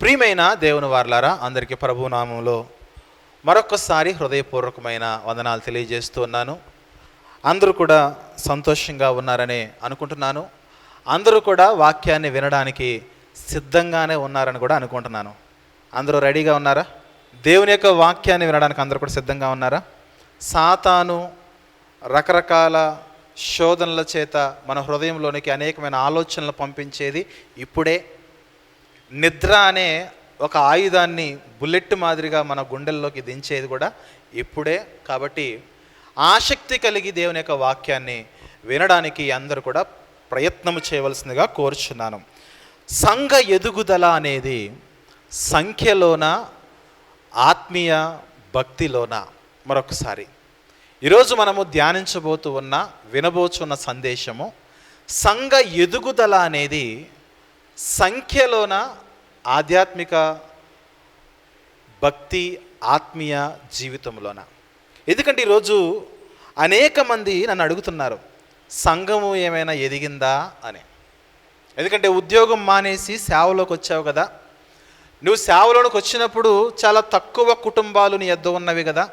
ప్రియమైన దేవుని వారలారా, అందరికీ ప్రభు నామములో మరొకసారి హృదయపూర్వకమైన వందనాలు తెలియజేస్తూ ఉన్నాను. అందరూ కూడా సంతోషంగా ఉన్నారని అనుకుంటున్నాను. అందరూ కూడా వాక్యాన్ని వినడానికి సిద్ధంగానే ఉన్నారని కూడా అనుకుంటున్నాను. అందరూ రెడీగా ఉన్నారా? దేవుని యొక్క వాక్యాన్ని వినడానికి అందరూ కూడా సిద్ధంగా ఉన్నారా? సాతాను రకరకాల శోధనల చేత మన హృదయంలోనికి అనేకమైన ఆలోచనలు పంపించేది ఇప్పుడే. నిద్ర అనే ఒక ఆయుధాన్ని బుల్లెట్ మాదిరిగా మన గుండెల్లోకి దించేది కూడా ఇప్పుడే. కాబట్టి ఆసక్తి కలిగి దేవుని యొక్క వాక్యాన్ని వినడానికి అందరూ కూడా ప్రయత్నం చేయవలసిందిగా కోరుచున్నాను. సంఘ ఎదుగుదల అనేది సంఖ్యలోన, ఆత్మీయ భక్తిలోన? మరొకసారి ఈరోజు మనము ధ్యానించబోతూ ఉన్న, వినబోచున్న సందేశము సంఘ ఎదుగుదల అనేది సంఖ్యలోన, ఆధ్యాత్మిక భక్తి, ఆత్మీయ జీవితంలోన. ఎందుకంటే ఈరోజు అనేక మంది నన్ను అడుగుతున్నారు, సంఘము ఏమైనా ఎదిగిందా అని. ఎందుకంటే ఉద్యోగం మానేసి సేవలోకి వచ్చావు కదా, నువ్వు సేవలోకి వచ్చినప్పుడు చాలా తక్కువ కుటుంబాలు నీ యొద్ద ఉన్నవి కదా,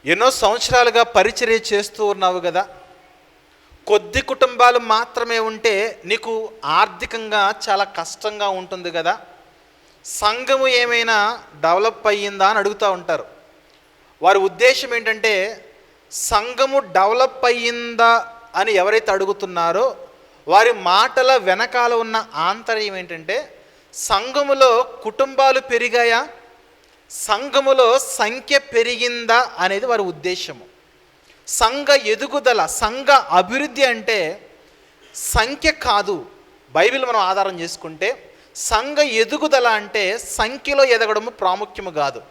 ఎన్నో సంవత్సరాలుగా పరిచర్య చేస్తూ ఉన్నావు కదా, కొద్ది కుటుంబాలు మాత్రమే ఉంటే నీకు ఆర్థికంగా చాలా కష్టంగా ఉంటుంది కదా, సంఘము ఏమైనా డెవలప్ అయ్యిందా అని అడుగుతూ ఉంటారు. వారి ఉద్దేశం ఏంటంటే, సంఘము డెవలప్ అయ్యిందా అని ఎవరైతే అడుగుతున్నారో వారి మాటల వెనకాల ఉన్న ఆంతర్యం ఏంటంటే, సంఘములో కుటుంబాలు పెరిగాయా, సంఘములో సంఖ్య పెరిగిందా అనేది వారి ఉద్దేశము. సంఘ ఎదుగుదల, సంఘ అభివృద్ధి అంటే సంఖ్య కాదు. బైబిల్ మనం ఆధారం చేసుకుంటే సంఘ ఎదుగుదల అంటే సంఖ్యలో ఎదగడము ప్రాముఖ్యము కాదు.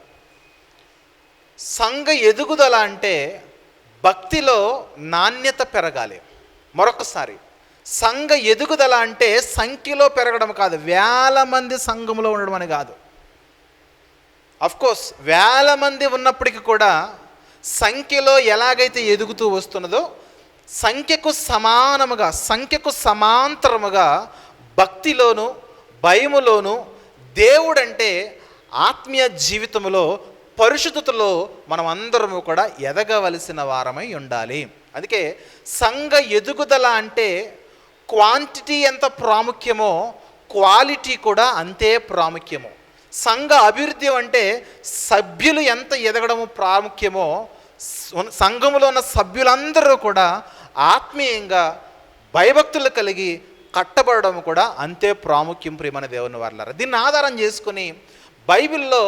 సంఘ ఎదుగుదల అంటే భక్తిలో నాణ్యత పెరగాలి. మరొకసారి, సంఘ ఎదుగుదల అంటే సంఖ్యలో పెరగడం కాదు, వేల మంది సంఘములో ఉండడం అని కాదు. అఫ్కోర్స్ వేల మంది ఉన్నప్పటికీ కూడా సంఖ్యలో ఎలాగైతే ఎదుగుతూ వస్తున్నదో సంఖ్యకు సమానముగా, సంఖ్యకు సమాంతరముగా భక్తిలోను, భయములోను, దేవుడంటే ఆత్మీయ జీవితంలో, పరిశుద్ధతలో మనం అందరము కూడా ఎదగవలసిన వారమై ఉండాలి. అందుకే సంఘ ఎదుగుదల అంటే క్వాంటిటీ ఎంత ప్రాముఖ్యమో క్వాలిటీ కూడా అంతే ప్రాముఖ్యము. సంఘ అభివృద్ధి అంటే సభ్యులు ఎంత ఎదగడము ప్రాముఖ్యమో సంఘములో ఉన్న సభ్యులందరూ కూడా ఆత్మీయంగా భయభక్తులు కలిగి కట్టబడడం కూడా అంతే ప్రాముఖ్యం. ప్రియమైన దేవుని వారలారా, దీన్ని ఆధారం చేసుకుని బైబిల్లో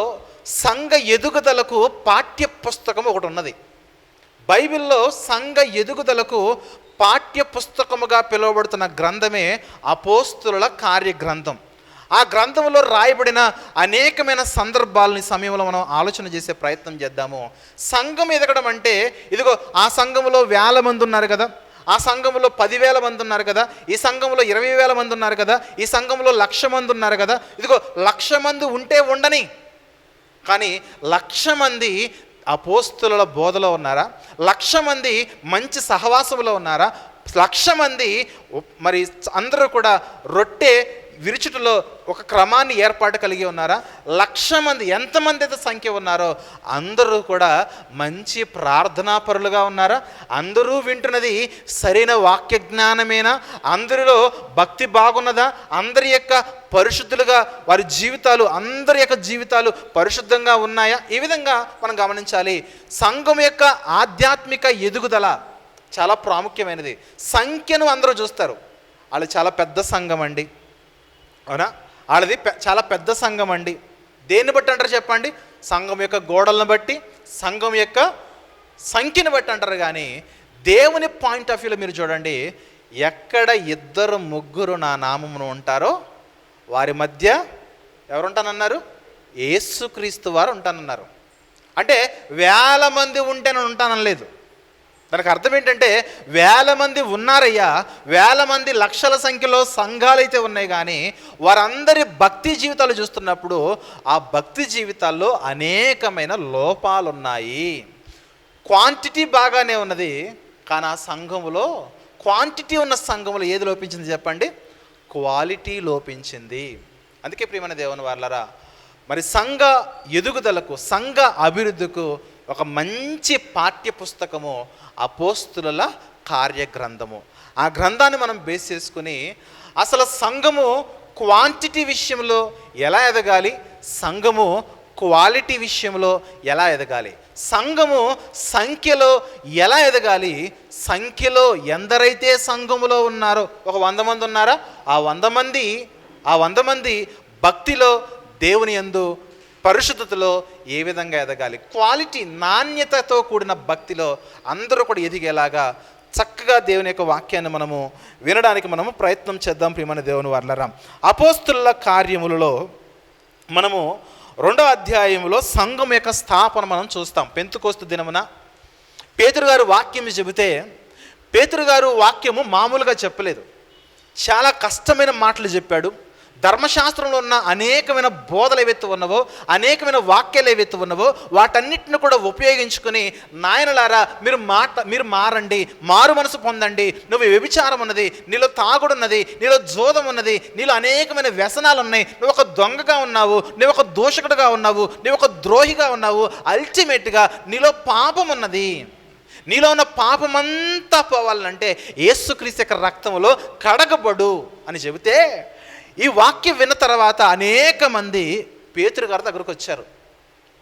సంఘ ఎదుగుదలకు పాఠ్య పుస్తకం ఒకటి ఉన్నది. బైబిల్లో సంఘ ఎదుగుదలకు పాఠ్య పుస్తకముగా పిలువబడుతున్న గ్రంథమే అపోస్తులుల కార్యగ్రంథం. ఆ గ్రంథంలో రాయబడిన అనేకమైన సందర్భాలని సమయంలో మనం ఆలోచన చేసే ప్రయత్నం చేద్దాము. సంఘం ఎదగడం అంటే, ఇదిగో ఆ సంఘంలో 1000 మంది ఉన్నారు కదా, ఆ సంఘంలో 10,000 మంది ఉన్నారు కదా, ఈ సంఘంలో 20,000 మంది ఉన్నారు కదా, ఈ సంఘంలో 1,00,000 మంది ఉన్నారు కదా. ఇదిగో 1,00,000 మంది ఉంటే ఉండని, కానీ 1,00,000 మంది అపోస్తుల బోధలో ఉన్నారా? 1,00,000 మంది మంచి సహవాసంలో ఉన్నారా? 1,00,000 మంది మరి అందరూ కూడా రొట్టె విరుచుటలో ఒక క్రమాన్ని ఏర్పాటు కలిగి ఉన్నారా? 1,00,000 మంది, ఎంతమంది అయితే సంఖ్య ఉన్నారో అందరూ కూడా మంచి ప్రార్థనా పరులుగా ఉన్నారా? అందరూ వింటున్నది సరైన వాక్య జ్ఞానమేనా? అందరిలో భక్తి బాగున్నదా? అందరి యొక్క పరిశుద్ధులుగా వారి జీవితాలు, అందరి యొక్క జీవితాలు పరిశుద్ధంగా ఉన్నాయా? ఈ విధంగా మనం గమనించాలి. సంఘం యొక్క ఆధ్యాత్మిక ఎదుగుదల చాలా ప్రాముఖ్యమైనది. సంఖ్యను అందరూ చూస్తారు, వాళ్ళు చాలా పెద్ద సంఘం అండి, అవునా, వాళ్ళది చాలా పెద్ద సంఘం అండి. దేన్ని బట్టి అంటారు చెప్పండి? సంఘం యొక్క గోడలను బట్టి, సంఘం యొక్క సంఖ్యను బట్టి అంటారు. కానీ దేవుని పాయింట్ ఆఫ్ వ్యూలో మీరు చూడండి, ఎక్కడ 2-3 నా నామమును ఉంటారో వారి మధ్య ఎవరు ఉంటానన్నారు? యేసుక్రీస్తు వారు ఉంటానన్నారు. అంటే 1000 మంది ఉంటే నేను ఉంటానలేదు. దానికి అర్థం ఏంటంటే 1000 మంది ఉన్నారయ్యా, 1000 మంది లక్షల సంఖ్యలో సంఘాలైతే ఉన్నాయి, కానీ వారందరి భక్తి జీవితాలు చూస్తున్నప్పుడు ఆ భక్తి జీవితాల్లో అనేకమైన లోపాలు ఉన్నాయి. క్వాంటిటీ బాగానే ఉన్నది, కానీ ఆ సంఘములో క్వాంటిటీ ఉన్న సంఘములో ఏది లోపించింది చెప్పండి? క్వాలిటీ లోపించింది. అందుకే ప్రియమైన దేవుని వారలారా, మరి సంఘ ఎదుగుదలకు, సంఘ అభివృద్ధికు ఒక మంచి పాఠ్య పుస్తకము అపోస్తుల కార్యగ్రంథము. ఆ గ్రంథాన్ని మనం బేస్ చేసుకుని అసలు సంఘము క్వాంటిటీ విషయంలో ఎలా ఎదగాలి, సంఘము క్వాలిటీ విషయంలో ఎలా ఎదగాలి, సంఘము సంఖ్యలో ఎలా ఎదగాలి, సంఖ్యలో ఎందరైతే సంఘములో ఉన్నారో, ఒక 100 మంది ఉన్నారా, ఆ 100 మంది భక్తిలో, దేవుని యందు, పరిశుద్ధతలో ఏ విధంగా ఎదగాలి, క్వాలిటీ, నాణ్యతతో కూడిన భక్తిలో అందరూ కూడా ఎదిగేలాగా చక్కగా దేవుని యొక్క వాక్యాన్ని మనము వినడానికి మనము ప్రయత్నం చేద్దాం. ప్రియమైన దేవుని వారలారా, అపోస్తుల కార్యములలో మనము 2వ అధ్యాయంలో సంఘం యొక్క స్థాపన మనం చూస్తాం. పెంతెకోస్తు దినమున పేతురు గారు వాక్యం చెబితే, పేతురు గారు వాక్యము మామూలుగా చెప్పలేదు, చాలా కష్టమైన మాటలు చెప్పాడు. ధర్మశాస్త్రంలో ఉన్న అనేకమైన బోధలు ఏవైతే ఉన్నవో, అనేకమైన వాక్యాలు ఏవైతే ఉన్నవో, వాటన్నిటిని కూడా ఉపయోగించుకొని, నాయనలారా మీరు మారండి, మారు మనసు పొందండి, నువ్వు వ్యభిచారం ఉన్నది, నీలో తాగుడున్నది, నీలో జోదం ఉన్నది, నీలో అనేకమైన వ్యసనాలు ఉన్నాయి, నువ్వు ఒక దొంగగా ఉన్నావు, నువ్వు ఒక దూషకుడుగా ఉన్నావు, నువ్వు ఒక ద్రోహిగా ఉన్నావు, అల్టిమేట్గా నీలో పాపం ఉన్నది, నీలో ఉన్న పాపమంతా పోవాలంటే యేసుక్రీస్తు యొక్క రక్తంలో కడగబడు అని చెబితే, ఈ వాక్యం విన్న తర్వాత అనేక మంది పేతురు గారి దగ్గరకు వచ్చారు.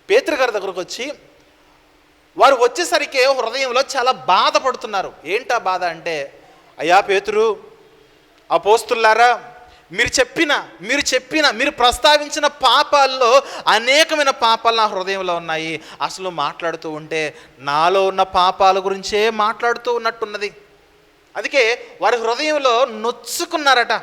పేతురు గారి దగ్గరకు వచ్చి వారు వచ్చేసరికి హృదయంలో చాలా బాధపడుతున్నారు. ఏంటా బాధ అంటే, అయ్యా పేతురు, అపోస్తులారా, మీరు ప్రస్తావించిన పాపాల్లో అనేకమైన పాపాలు నా హృదయంలో ఉన్నాయి. అసలు మాట్లాడుతూ ఉంటే నాలో ఉన్న పాపాల గురించే మాట్లాడుతూ ఉన్నట్టున్నది. అందుకే వారి హృదయంలో నొచ్చుకున్నారట.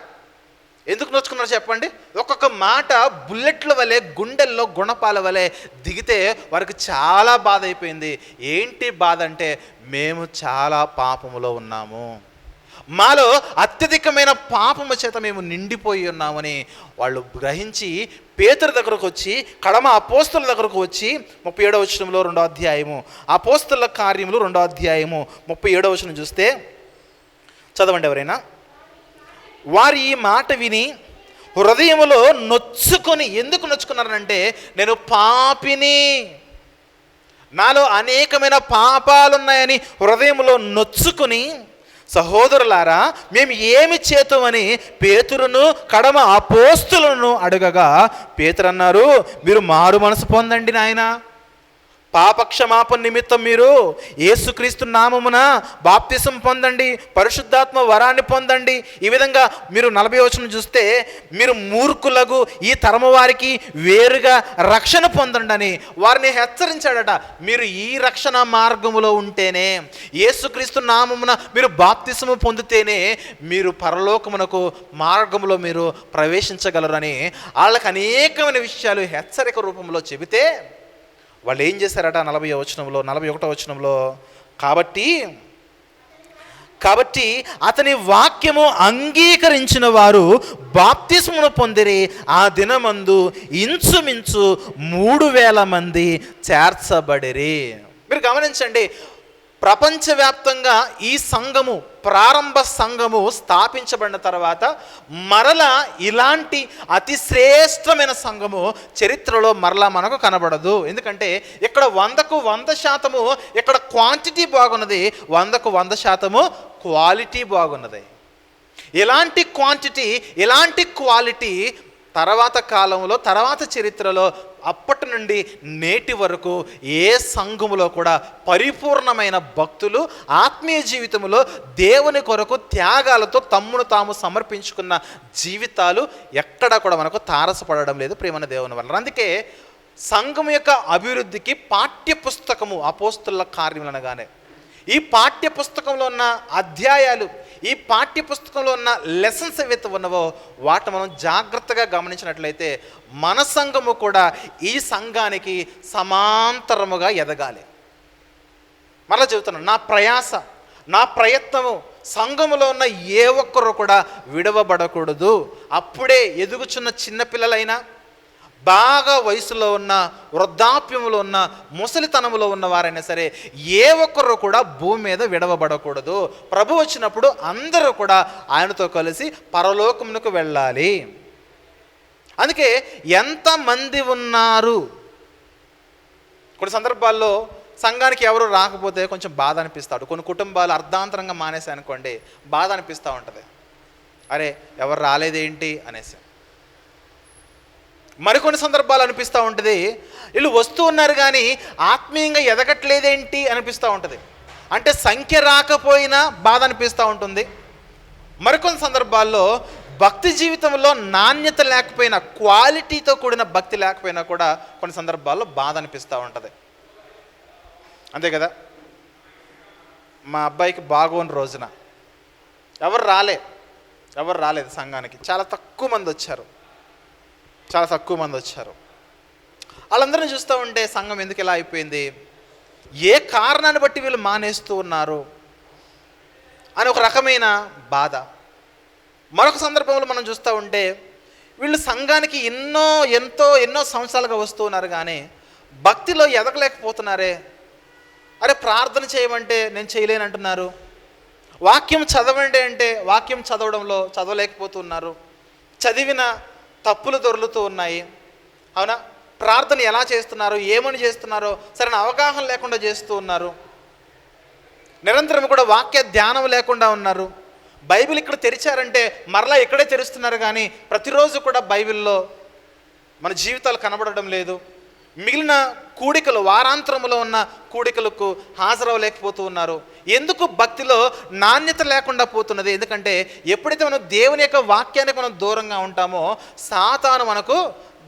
ఎందుకు నొచ్చుకున్నారు చెప్పండి? ఒక్కొక్క మాట బుల్లెట్ల వలె, గుండెల్లో గుణపాల వలె దిగితే వారికి చాలా బాధ అయిపోయింది. ఏంటి బాధ అంటే, మేము చాలా పాపములో ఉన్నాము, మాలో అత్యధికమైన పాపము చేత మేము నిండిపోయి ఉన్నామని వాళ్ళు గ్రహించి పేతురు దగ్గరకు వచ్చి, కడమ అపోస్తుల దగ్గరకు వచ్చి 37వ వచనంలో 2వ అధ్యాయము, అపోస్తుల కార్యములు 2వ అధ్యాయము 37వ వచనం చూస్తే చదవండి ఎవరైనా. వారు ఈ మాట విని హృదయములో నొచ్చుకొని, ఎందుకు నొచ్చుకున్నారంటే, నేను పాపిని, నాలో అనేకమైన పాపాలున్నాయని హృదయంలో నొచ్చుకుని, సహోదరులారా మేము ఏమి చేతుమని పేతురును కడమ అపోస్తులను అడగగా, పేతురు అన్నారు, మీరు మారు మనసు పొందండి నాయనా, పాపక్షమాపణ నిమిత్తం మీరు యేసుక్రీస్తు నామమున బాప్తిసం పొందండి, పరిశుద్ధాత్మ వరాన్ని పొందండి. ఈ విధంగా మీరు 40వ వచనం చూస్తే, మీరు మూర్ఖులకు ఈ తరము వారికి వేరుగా రక్షణ పొందండి అని వారిని హెచ్చరించాడట. మీరు ఈ రక్షణ మార్గములో ఉంటేనే, యేసుక్రీస్తు నామమున మీరు బాప్తిసము పొందితేనే మీరు పరలోకమునకు మార్గములో మీరు ప్రవేశించగలరని వాళ్ళకి అనేకమైన విషయాలు హెచ్చరిక రూపంలో చెబితే, వాళ్ళు ఏం చేశారట 41వ వచనంలో, కాబట్టి అతని వాక్యము అంగీకరించిన వారు బాప్తిస్మును పొందిరి. ఆ దినమందు ఇంచుమించు 3000 మంది చేర్చబడిరి. మీరు గమనించండి, ప్రపంచవ్యాప్తంగా ఈ సంఘము, ప్రారంభ సంఘము స్థాపించబడిన తర్వాత మరలా ఇలాంటి అతి శ్రేష్టమైన సంఘము చరిత్రలో మరలా మనకు కనబడదు. ఎందుకంటే ఇక్కడ 100కు 100% ఇక్కడ క్వాంటిటీ బాగున్నది, 100కు 100% క్వాలిటీ బాగున్నది. ఇలాంటి క్వాంటిటీ, ఇలాంటి క్వాలిటీ తర్వాత కాలంలో, తర్వాత చరిత్రలో అప్పటి నుండి నేటి వరకు ఏ సంఘములో కూడా పరిపూర్ణమైన భక్తులు ఆత్మీయ జీవితంలో దేవుని కొరకు త్యాగాలతో తమ్మును తాము సమర్పించుకున్న జీవితాలు ఎక్కడ కూడా మనకు తారసపడడం లేదు ప్రియమైన దేవుని వల్ల. అందుకే సంఘం యొక్క అభివృద్ధికి పాఠ్య పుస్తకము అపోస్తుల కార్యములు అనగానే, ఈ పాఠ్య పుస్తకంలో ఉన్న అధ్యాయాలు, ఈ పాఠ్య పుస్తకంలో ఉన్న లెసన్స్ ఏవైతే ఉన్నవో వాటిని మనం జాగ్రత్తగా గమనించినట్లయితే మన సంఘము కూడా ఈ సంఘానికి సమాంతరముగా ఎదగాలి. మరలా చెబుతున్నాను, నా ప్రయత్నము సంఘములో ఉన్న ఏ ఒక్కరు కూడా విడవబడకూడదు. అప్పుడే ఎదుగుచున్న చిన్నపిల్లలైనా, బాగా వయసులో ఉన్న, వృద్ధాప్యములో ఉన్న, ముసలితనములో ఉన్న వారైనా సరే ఏ ఒక్కరు కూడా భూమి మీద విడవబడకూడదు. ప్రభు వచ్చినప్పుడు అందరూ కూడా ఆయనతో కలిసి పరలోకమునకు వెళ్ళాలి. అందుకే ఎంతమంది ఉన్నారు. కొన్ని సందర్భాల్లో సంఘానికి ఎవరు రాకపోతే కొంచెం బాధ అనిపిస్తాడు. కొన్ని కుటుంబాలు అర్ధాంతరంగా మానేసి అనుకోండి, బాధ అనిపిస్తూ ఉంటుంది. అరే ఎవరు రాలేదేంటి అనేసి. మరికొన్ని సందర్భాలు అనిపిస్తూ ఉంటుంది, వీళ్ళు వస్తూ ఉన్నారు కానీ ఆత్మీయంగా ఎదగట్లేదేంటి అనిపిస్తూ ఉంటుంది. అంటే సంఖ్య రాకపోయినా బాధ అనిపిస్తూ ఉంటుంది. మరికొన్ని సందర్భాల్లో భక్తి జీవితంలో నాణ్యత లేకపోయినా, క్వాలిటీతో కూడిన భక్తి లేకపోయినా కూడా కొన్ని సందర్భాల్లో బాధ అనిపిస్తూ ఉంటుంది. అంతే కదా. మా అబ్బాయికి బాగోని రోజున ఎవరు రాలేదు సంఘానికి. చాలా తక్కువ మంది వచ్చారు. వాళ్ళందరినీ చూస్తూ ఉంటే సంఘం ఎందుకు ఇలా అయిపోయింది, ఏ కారణాన్ని బట్టి వీళ్ళు మానేస్తూ ఉన్నారు అని ఒక రకమైన బాధ. మరొక సందర్భంలో మనం చూస్తూ ఉంటే వీళ్ళు సంఘానికి ఎన్నో సంవత్సరాలుగా వస్తూ ఉన్నారు కానీ భక్తిలో ఎదగలేకపోతున్నారే. అరే ప్రార్థన చేయమంటే నేను చేయలేనంటున్నారు, వాక్యం చదవండి అంటే వాక్యం చదవలేకపోతున్నారు, చదివిన తప్పులు దొర్లుతూ ఉన్నాయి. అవునా, ప్రార్థన ఎలా చేస్తున్నారు, ఏమని చేస్తున్నారో సరైన అవగాహన లేకుండా చేస్తూ ఉన్నారు. నిరంతరం కూడా వాక్య ధ్యానం లేకుండా ఉన్నారు. బైబిల్ ఇక్కడ తెరిచారంటే మరలా ఇక్కడే తెరుస్తున్నారు కానీ ప్రతిరోజు కూడా బైబిల్లో మన జీవితాలు కనబడడం లేదు. మిగిలిన కూడికలు, వారాంతరంలో ఉన్న కూడికలకు హాజరవ్వలేకపోతూ ఉన్నారు. ఎందుకు భక్తిలో నాణ్యత లేకుండా పోతున్నది? ఎందుకంటే ఎప్పుడైతే మనం దేవుని యొక్క వాక్యానికి మనం దూరంగా ఉంటామో సాతాను మనకు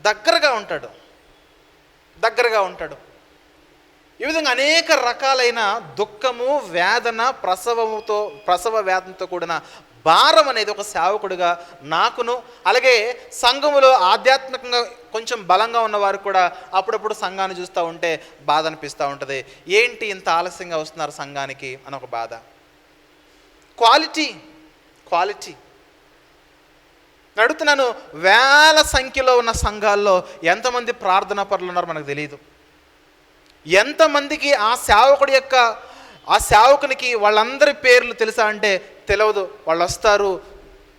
దగ్గరగా ఉంటాడు. ఈ విధంగా అనేక రకాలైన దుఃఖము, వేదన, ప్రసవ వేదనతో కూడిన భారం అనేది ఒక సేవకుడిగా నాకును, అలాగే సంఘములో ఆధ్యాత్మికంగా కొంచెం బలంగా ఉన్నవారు కూడా అప్పుడప్పుడు సంఘాన్ని చూస్తూ ఉంటే బాధ అనిపిస్తూ ఉంటుంది. ఏంటి ఇంత ఆలస్యంగా వస్తున్నారు సంఘానికి అని ఒక బాధ. క్వాలిటీ నేను అడుగుతున్నాను, వేల సంఖ్యలో ఉన్న సంఘాల్లో ఎంతమంది ప్రార్థనా పరులు ఉన్నారో మనకు తెలియదు. ఎంతమందికి ఆ సేవకునికి వాళ్ళందరి పేర్లు తెలుసా అంటే తెలియదు. వాళ్ళు వస్తారు,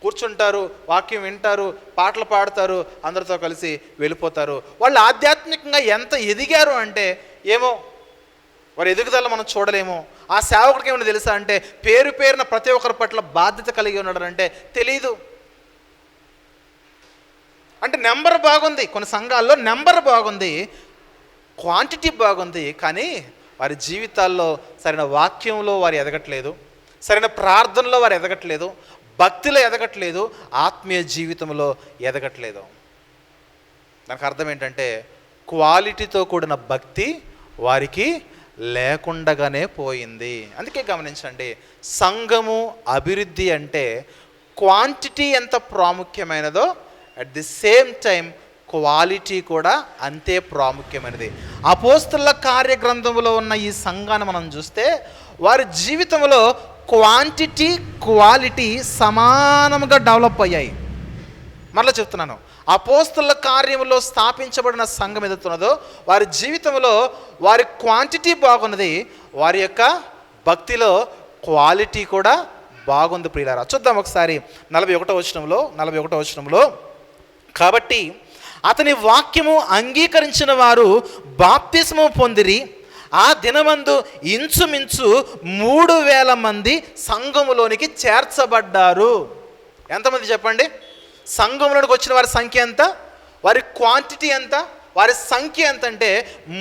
కూర్చుంటారు, వాక్యం వింటారు, పాటలు పాడతారు, అందరితో కలిసి వెళ్ళిపోతారు. వాళ్ళు ఆధ్యాత్మికంగా ఎంత ఎదిగారు అంటే ఏమో, వారి ఎదుగుదల మనం చూడలేము. ఆ సేవకుడికి ఏమైనా తెలుసా అంటే పేరున ప్రతి ఒక్కరి పట్ల బాధ్యత కలిగి ఉన్నాడు అంటే తెలీదు. అంటే నెంబర్ బాగుంది, కొన్ని సంఘాల్లో నెంబర్ బాగుంది, క్వాంటిటీ బాగుంది, కానీ వారి జీవితాల్లో సరైన వాక్యంలో వారు ఎదగట్లేదు, సరైన ప్రార్థనలో వారు ఎదగట్లేదు, భక్తిలో ఎదగట్లేదు, ఆత్మీయ జీవితంలో ఎదగట్లేదు. దానికి అర్థం ఏంటంటే క్వాలిటీతో కూడిన భక్తి వారికి లేకుండగానే పోయింది. అందుకే గమనించండి, సంఘము అభివృద్ధి అంటే క్వాంటిటీ ఎంత ప్రాముఖ్యమైనదో at the same time quality కూడా అంతే ప్రాముఖ్యమైనది. అపోస్తలుల కార్యగ్రంథంలో ఉన్న ఈ సంఘాన్ని మనం చూస్తే వారి జీవితంలో క్వాంటిటీ, క్వాలిటీ సమానంగా డెవలప్ అయ్యాయి. మరలా చెప్తున్నాను, అపోస్తలుల కార్యంలో స్థాపించబడిన సంఘం ఏదైతున్నదో వారి జీవితంలో వారి క్వాంటిటీ బాగున్నది, వారి యొక్క భక్తిలో క్వాలిటీ కూడా బాగుంది. ప్రియులారా, చూద్దాం ఒకసారి 41వ వచనంలో కాబట్టి అతని వాక్యము అంగీకరించిన వారు బాప్తిస్మము పొందిరి. ఆ దినమందు ఇంచుమించు 3,000 మంది సంఘములోనికి చేర్చబడ్డారు. ఎంతమంది చెప్పండి? సంఘంలోనికి వచ్చిన వారి సంఖ్య ఎంత, వారి క్వాంటిటీ ఎంత, వారి సంఖ్య ఎంత అంటే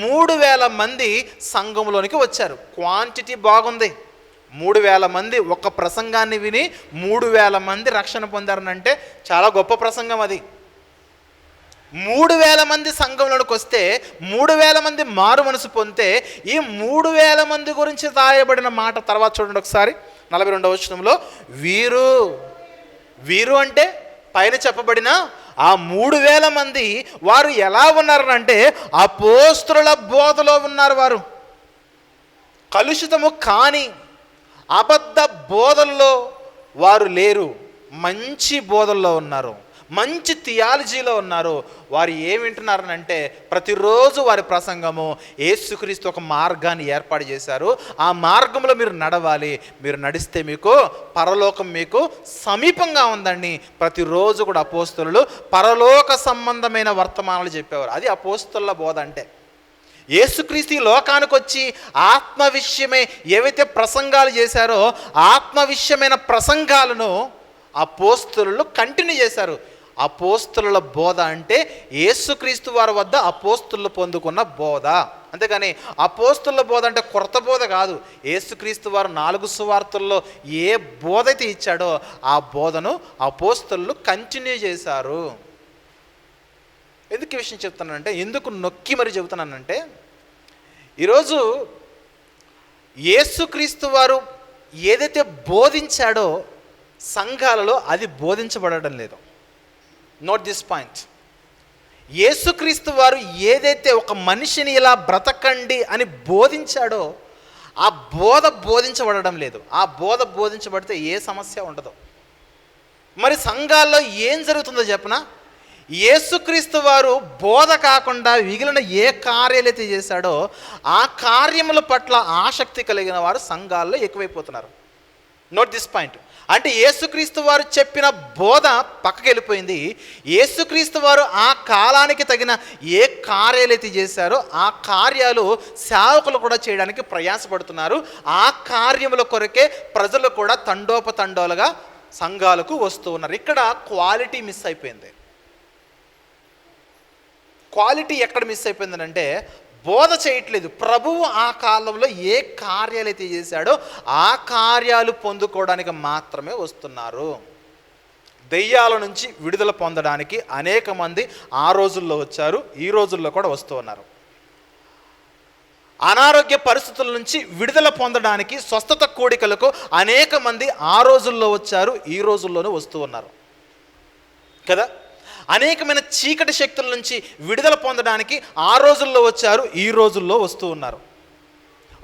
3,000 మంది సంఘంలోనికి వచ్చారు. క్వాంటిటీ బాగుంది. 3,000 మంది ఒక ప్రసంగాన్ని విని 3,000 మంది రక్షణ పొందారనంటే చాలా గొప్ప ప్రసంగం అది. 3,000 మంది సంఘంలోనికి వస్తే 3,000 మంది మారు మనసు పొందితే ఈ 3,000 మంది గురించి రాయబడిన మాట తర్వాత చూడండి ఒకసారి 42వ వచనంలో. వీరు అంటే పైన చెప్పబడిన ఆ 3,000 మంది వారు ఎలా ఉన్నారనంటే అపోస్తలుల బోధలో ఉన్నారు. వారు కలుషితము కాని అబద్ధ బోధల్లో వారు లేరు, మంచి బోధల్లో ఉన్నారు. మంచి థియాలజీలో ఉన్నారు. వారు ఏమి వింటున్నారనంటే ప్రతిరోజు వారి ప్రసంగము యేసుక్రీస్తు ఒక మార్గాన్ని ఏర్పాటు చేశారు, ఆ మార్గంలో మీరు నడవాలి, మీరు నడిస్తే మీకు పరలోకం మీకు సమీపంగా ఉందండి. ప్రతిరోజు కూడా అపోస్తలులు పరలోక సంబంధమైన వర్తమానాలు చెప్పేవారు. అది అపోస్తలుల బోధ అంటే. యేసుక్రీస్తు ఈ లోకానికి వచ్చి ఆత్మ విషయమే ఏవైతే ప్రసంగాలు చేశారో ఆత్మ విషయమైన ప్రసంగాలను అపోస్తలులు కంటిన్యూ చేశారు. అపోస్తలుల బోధ అంటే యేసుక్రీస్తు వారి వద్ద అపోస్తలులు పొందుకున్న బోధ. అంతేగాని అపోస్తలుల బోధ అంటే కొత్త బోధ కాదు. యేసుక్రీస్తు వారు 4 సువార్తల్లో ఏ బోధ అయితే ఇచ్చాడో ఆ బోధను అపోస్తలులు కంటిన్యూ చేశారు. ఎందుకు ఈ విషయం చెప్తానంటే, ఎందుకు నొక్కి మరి చెబుతున్నానంటే, ఈరోజు యేసుక్రీస్తు వారు ఏదైతే బోధించాడో సంఘాలలో అది బోధించబడడం లేదు. Note this point. యేసుక్రీస్తు వారు ఏదైతే ఒక మనిషిని ఇలా బ్రతకండి అని బోధించాడో ఆ బోధ బోధించబడడం లేదు. ఆ బోధ బోధించబడితే ఏ సమస్య ఉండదు. మరి సంఘాల్లో ఏం జరుగుతుందో చెప్పనా? యేసుక్రీస్తు వారు బోధ కాకుండా మిగిలిన ఏ కార్యాలైతే చేశాడో ఆ కార్యముల పట్ల ఆసక్తి కలిగిన వారు సంఘాల్లో ఎక్కువైపోతున్నారు. Note this point. అంటే యేసుక్రీస్తు వారు చెప్పిన బోధ పక్కకి వెళ్ళిపోయింది. యేసుక్రీస్తు వారు ఆ కాలానికి తగిన ఏ కార్యాలైతే చేశారో ఆ కార్యాలు సేవకులు కూడా చేయడానికి ప్రయాసపడుతున్నారు. ఆ కార్యముల కొరకే ప్రజలు కూడా తండోపతండోలుగా సంఘాలకు వస్తూ ఉన్నారు. ఇక్కడ క్వాలిటీ మిస్ అయిపోయింది. క్వాలిటీ ఎక్కడ మిస్ అయిపోయిందనంటే బోధ చేయట్లేదు. ప్రభువు ఆ కాలంలో ఏ కార్యాలైతే చేశాడో ఆ కార్యాలు పొందుకోవడానికి మాత్రమే వస్తున్నారు. దెయ్యాల నుంచి విడుదల పొందడానికి అనేక మంది ఆ రోజుల్లో వచ్చారు, ఈ రోజుల్లో కూడా వస్తూ ఉన్నారు. అనారోగ్య పరిస్థితుల నుంచి విడుదల పొందడానికి స్వస్థత కూడికలకు అనేక మంది ఆ రోజుల్లో వచ్చారు, ఈ రోజుల్లోనూ వస్తూ ఉన్నారు కదా. అనేకమైన చీకటి శక్తుల నుంచి విడుదల పొందడానికి ఆ రోజుల్లో వచ్చారు, ఈ రోజుల్లో వస్తూ ఉన్నారు.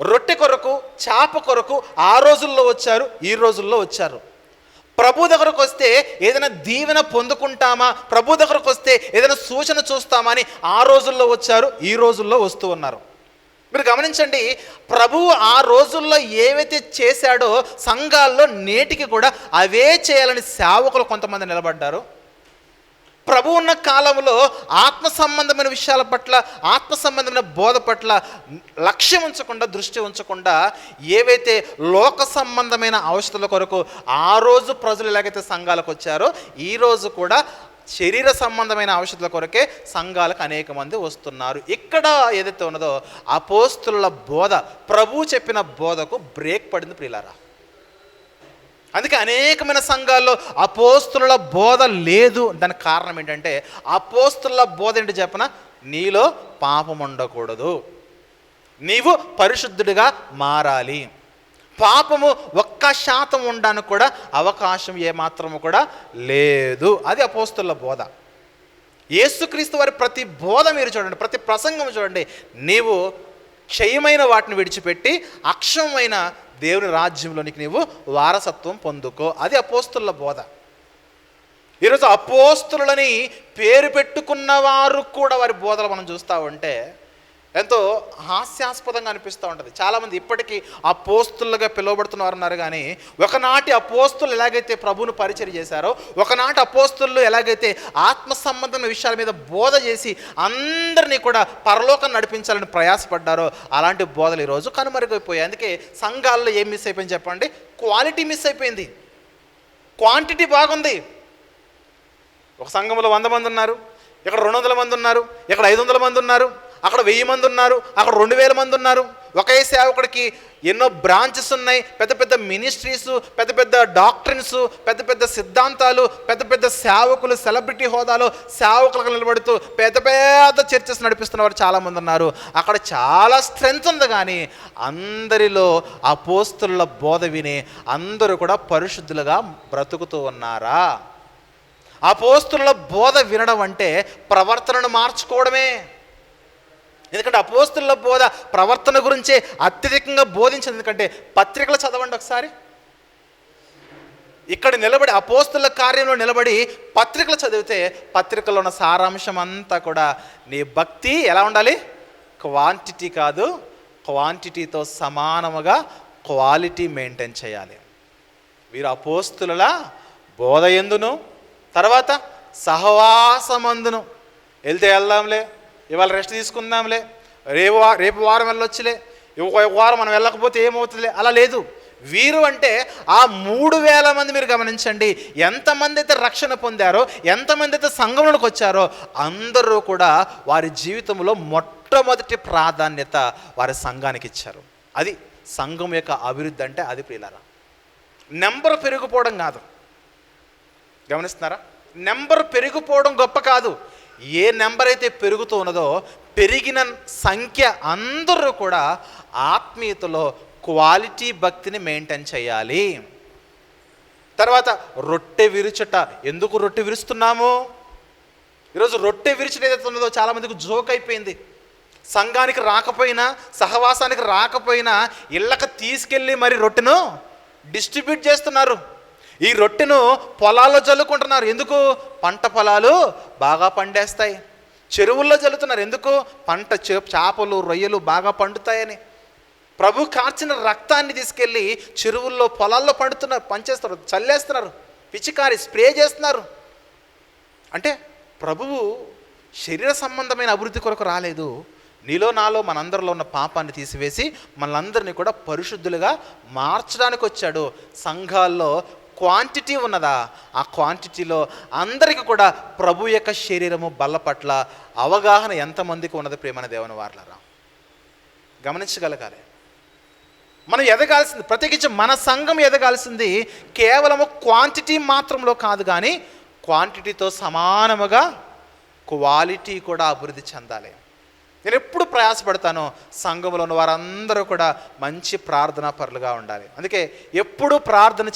రొట్టె కొరకు చేప కొరకు ఆ రోజుల్లో వచ్చారు, ఈ రోజుల్లో వచ్చారు. ప్రభు దగ్గరకు వస్తే ఏదైనా దీవెన పొందుకుంటామా, ప్రభు దగ్గరకు వస్తే ఏదైనా సూచన చూస్తామా అని ఆ రోజుల్లో వచ్చారు, ఈ రోజుల్లో వస్తూ ఉన్నారు. మీరు గమనించండి, ప్రభువు ఆ రోజుల్లో ఏవైతే చేశాడో సంఘాల్లో నేటికి కూడా అవే చేయాలని సేవకులు కొంతమంది నిలబడ్డారు. ప్రభు ఉన్న కాలంలో ఆత్మ సంబంధమైన విషయాల పట్ల, ఆత్మ సంబంధమైన బోధ పట్ల లక్ష్యం ఉంచకుండా, దృష్టి ఉంచకుండా ఏవైతే లోక సంబంధమైన ఔషధాల కొరకు ఆ రోజు ప్రజలు ఎలాగైతే సంఘాలకు వచ్చారో ఈ రోజు కూడా శరీర సంబంధమైన ఔషధాల కొరకే సంఘాలకు అనేక మంది వస్తున్నారు. ఇక్కడ ఏదైతే ఉన్నదో అపోస్తలుల బోధ, ప్రభు చెప్పిన బోధకు బ్రేక్ పడింది ప్రియులారా. అందుకే అనేకమైన సంఘాల్లో అపోస్తలుల బోధ లేదు. దానికి కారణం ఏంటంటే అపోస్తలుల బోధ ఏంటి చెప్పన, నీలో పాపం ఉండకూడదు, నీవు పరిశుద్ధుడిగా మారాలి, పాపము 1% ఉండడానికి కూడా అవకాశం ఏమాత్రము కూడా లేదు. అది అపోస్తలుల బోధ. యేసుక్రీస్తు వారి ప్రతి బోధ మీరు చూడండి, ప్రతి ప్రసంగం చూడండి, నీవు క్షయమైన వాటిని విడిచిపెట్టి అక్షయమైన దేవుని రాజ్యంలోనికి నీవు వారసత్వం పొందుకో. అది అపోస్తలుల బోధ. ఈరోజు అపోస్తలులని పేరు పెట్టుకున్న వారు కూడా వారి బోధలు మనం చూస్తూ ఉంటే ఎంతో హాస్యాస్పదంగా అనిపిస్తూ ఉంటుంది. చాలామంది ఇప్పటికీ అపోస్తలుగా పిలువబడుతున్న వారు ఉన్నారు. కానీ ఒకనాటి అపోస్తలు ఎలాగైతే ప్రభువును పరిచయం చేశారో, ఒకనాటి అపోస్తలు ఎలాగైతే ఆత్మ సంబంధమైన విషయాల మీద బోధ చేసి అందరినీ కూడా పరలోకం నడిపించాలని ప్రయాసపడ్డారో అలాంటి బోధలు ఈరోజు కనుమరుగైపోయాయి. అందుకే సంఘాల్లో ఏం మిస్ అయిపోయింది చెప్పండి? క్వాలిటీ మిస్ అయిపోయింది. క్వాంటిటీ బాగుంది. ఒక సంఘంలో 100 మంది ఉన్నారు, ఇక్కడ 200 మంది ఉన్నారు, ఇక్కడ 500 మంది ఉన్నారు, అక్కడ 1000 మంది ఉన్నారు, అక్కడ 2000 మంది ఉన్నారు. ఒకే సేవకుడికి ఎన్నో బ్రాంచెస్ ఉన్నాయి, పెద్ద పెద్ద మినిస్ట్రీస్, పెద్ద పెద్ద డాక్ట్రిన్స్, పెద్ద పెద్ద సిద్ధాంతాలు, పెద్ద పెద్ద సేవకులు సెలబ్రిటీ హోదాలో సేవకులకు నిలబడుతూ పెద్ద పెద్ద చర్చెస్ నడిపిస్తున్న వారు చాలామంది ఉన్నారు. అక్కడ చాలా స్ట్రెంగ్త్ ఉంది. కానీ అందరిలో అపోస్తలుల బోధ విని అందరూ కూడా పరిశుద్ధులుగా బ్రతుకుతూ ఉన్నారా? అపోస్తలుల బోధ వినడం అంటే ప్రవర్తనను మార్చుకోవడమే. ఎందుకంటే అపోస్తలుల బోధ ప్రవర్తన గురించే అత్యధికంగా బోధించింది. ఎందుకంటే పత్రికలు చదవండి ఒకసారి. ఇక్కడ నిలబడి అపోస్తుల కార్యంలో నిలబడి పత్రికలు చదివితే పత్రికలో ఉన్న సారాంశం అంతా కూడా నీ భక్తి ఎలా ఉండాలి? క్వాంటిటీ కాదు, క్వాంటిటీతో సమానముగా క్వాలిటీ మెయింటైన్ చేయాలి. వీరు అపోస్తుల బోధ ఎందును, తర్వాత సహవాసమందును, వెళ్తే వెళ్దాంలే, ఇవాళ రెస్ట్ తీసుకుందాంలే, రేపు వారం వెళ్ళొచ్చులే, ఒక వారం మనం వెళ్ళకపోతే ఏమవుతుందిలే, అలా లేదు. వీరు అంటే ఆ 3,000 మంది మీరు గమనించండి, ఎంతమంది అయితే రక్షణ పొందారో, ఎంతమంది అయితే సంఘంలోకి వచ్చారో అందరూ కూడా వారి జీవితంలో మొట్టమొదటి ప్రాధాన్యత వారి సంఘానికి ఇచ్చారు. అది సంఘం యొక్క అభివృద్ధి అంటే అది ప్రియులారా. నెంబర్ పెరిగిపోవడం కాదు, గమనిస్తున్నారా? నెంబర్ పెరిగిపోవడం గొప్ప కాదు. ఏ నెంబర్ అయితే పెరుగుతూ ఉన్నదో పెరిగిన సంఖ్య అందరూ కూడా ఆత్మీయతలో క్వాలిటీ భక్తిని మెయింటైన్ చేయాలి. తర్వాత రొట్టె విరుచుట. ఎందుకు రొట్టె విరుస్తున్నాము? ఈరోజు రొట్టె విరుచుట ఏదైతే ఉన్నదో చాలామందికి జోక్ అయిపోయింది. సంఘానికి రాకపోయినా, సహవాసానికి రాకపోయినా ఇళ్ళకి తీసుకెళ్ళి మరి రొట్టెను డిస్ట్రిబ్యూట్ చేస్తున్నారు. ఈ రొట్టెను పొలాల్లో చల్లుకుంటున్నారు. ఎందుకు? పంట పొలాలు బాగా పండేస్తాయి. చెరువుల్లో చల్లుతున్నారు. ఎందుకు? పంట చేపలు రొయ్యలు బాగా పండుతాయని. ప్రభు కార్చిన రక్తాన్ని తీసుకెళ్ళి చెరువుల్లో పొలాల్లో పంచేస్తారు, చల్లేస్తున్నారు, పిచికారి స్ప్రే చేస్తున్నారు. అంటే ప్రభువు శరీర సంబంధమైన అభివృద్ధి కొరకు రాలేదు. నీలో నాలో మనందరిలో ఉన్న పాపాన్ని తీసివేసి మనందరినీ కూడా పరిశుద్ధులుగా మార్చడానికి వచ్చాడు. సంఘాల్లో క్వాంటిటీ ఉన్నదా? ఆ క్వాంటిటీలో అందరికీ కూడా ప్రభు యొక్క శరీరము బల్ల పట్ల అవగాహన ఎంతమందికి ఉన్నది? ప్రేమన దేవుని వారలారా, గమనించగలగాలి. మనం ఎదగాల్సింది, ప్రత్యేకించి మన సంఘం ఎదగాల్సింది కేవలము క్వాంటిటీ మాత్రంలో కాదు, కానీ క్వాంటిటీతో సమానముగా క్వాలిటీ కూడా అభివృద్ధి చెందాలి. నేను ఎప్పుడు ప్రయాసపడతానో సంఘంలో ఉన్న వారందరూ కూడా మంచి ప్రార్థనా పరులుగా ఉండాలి. అందుకే ఎప్పుడు ప్రార్థన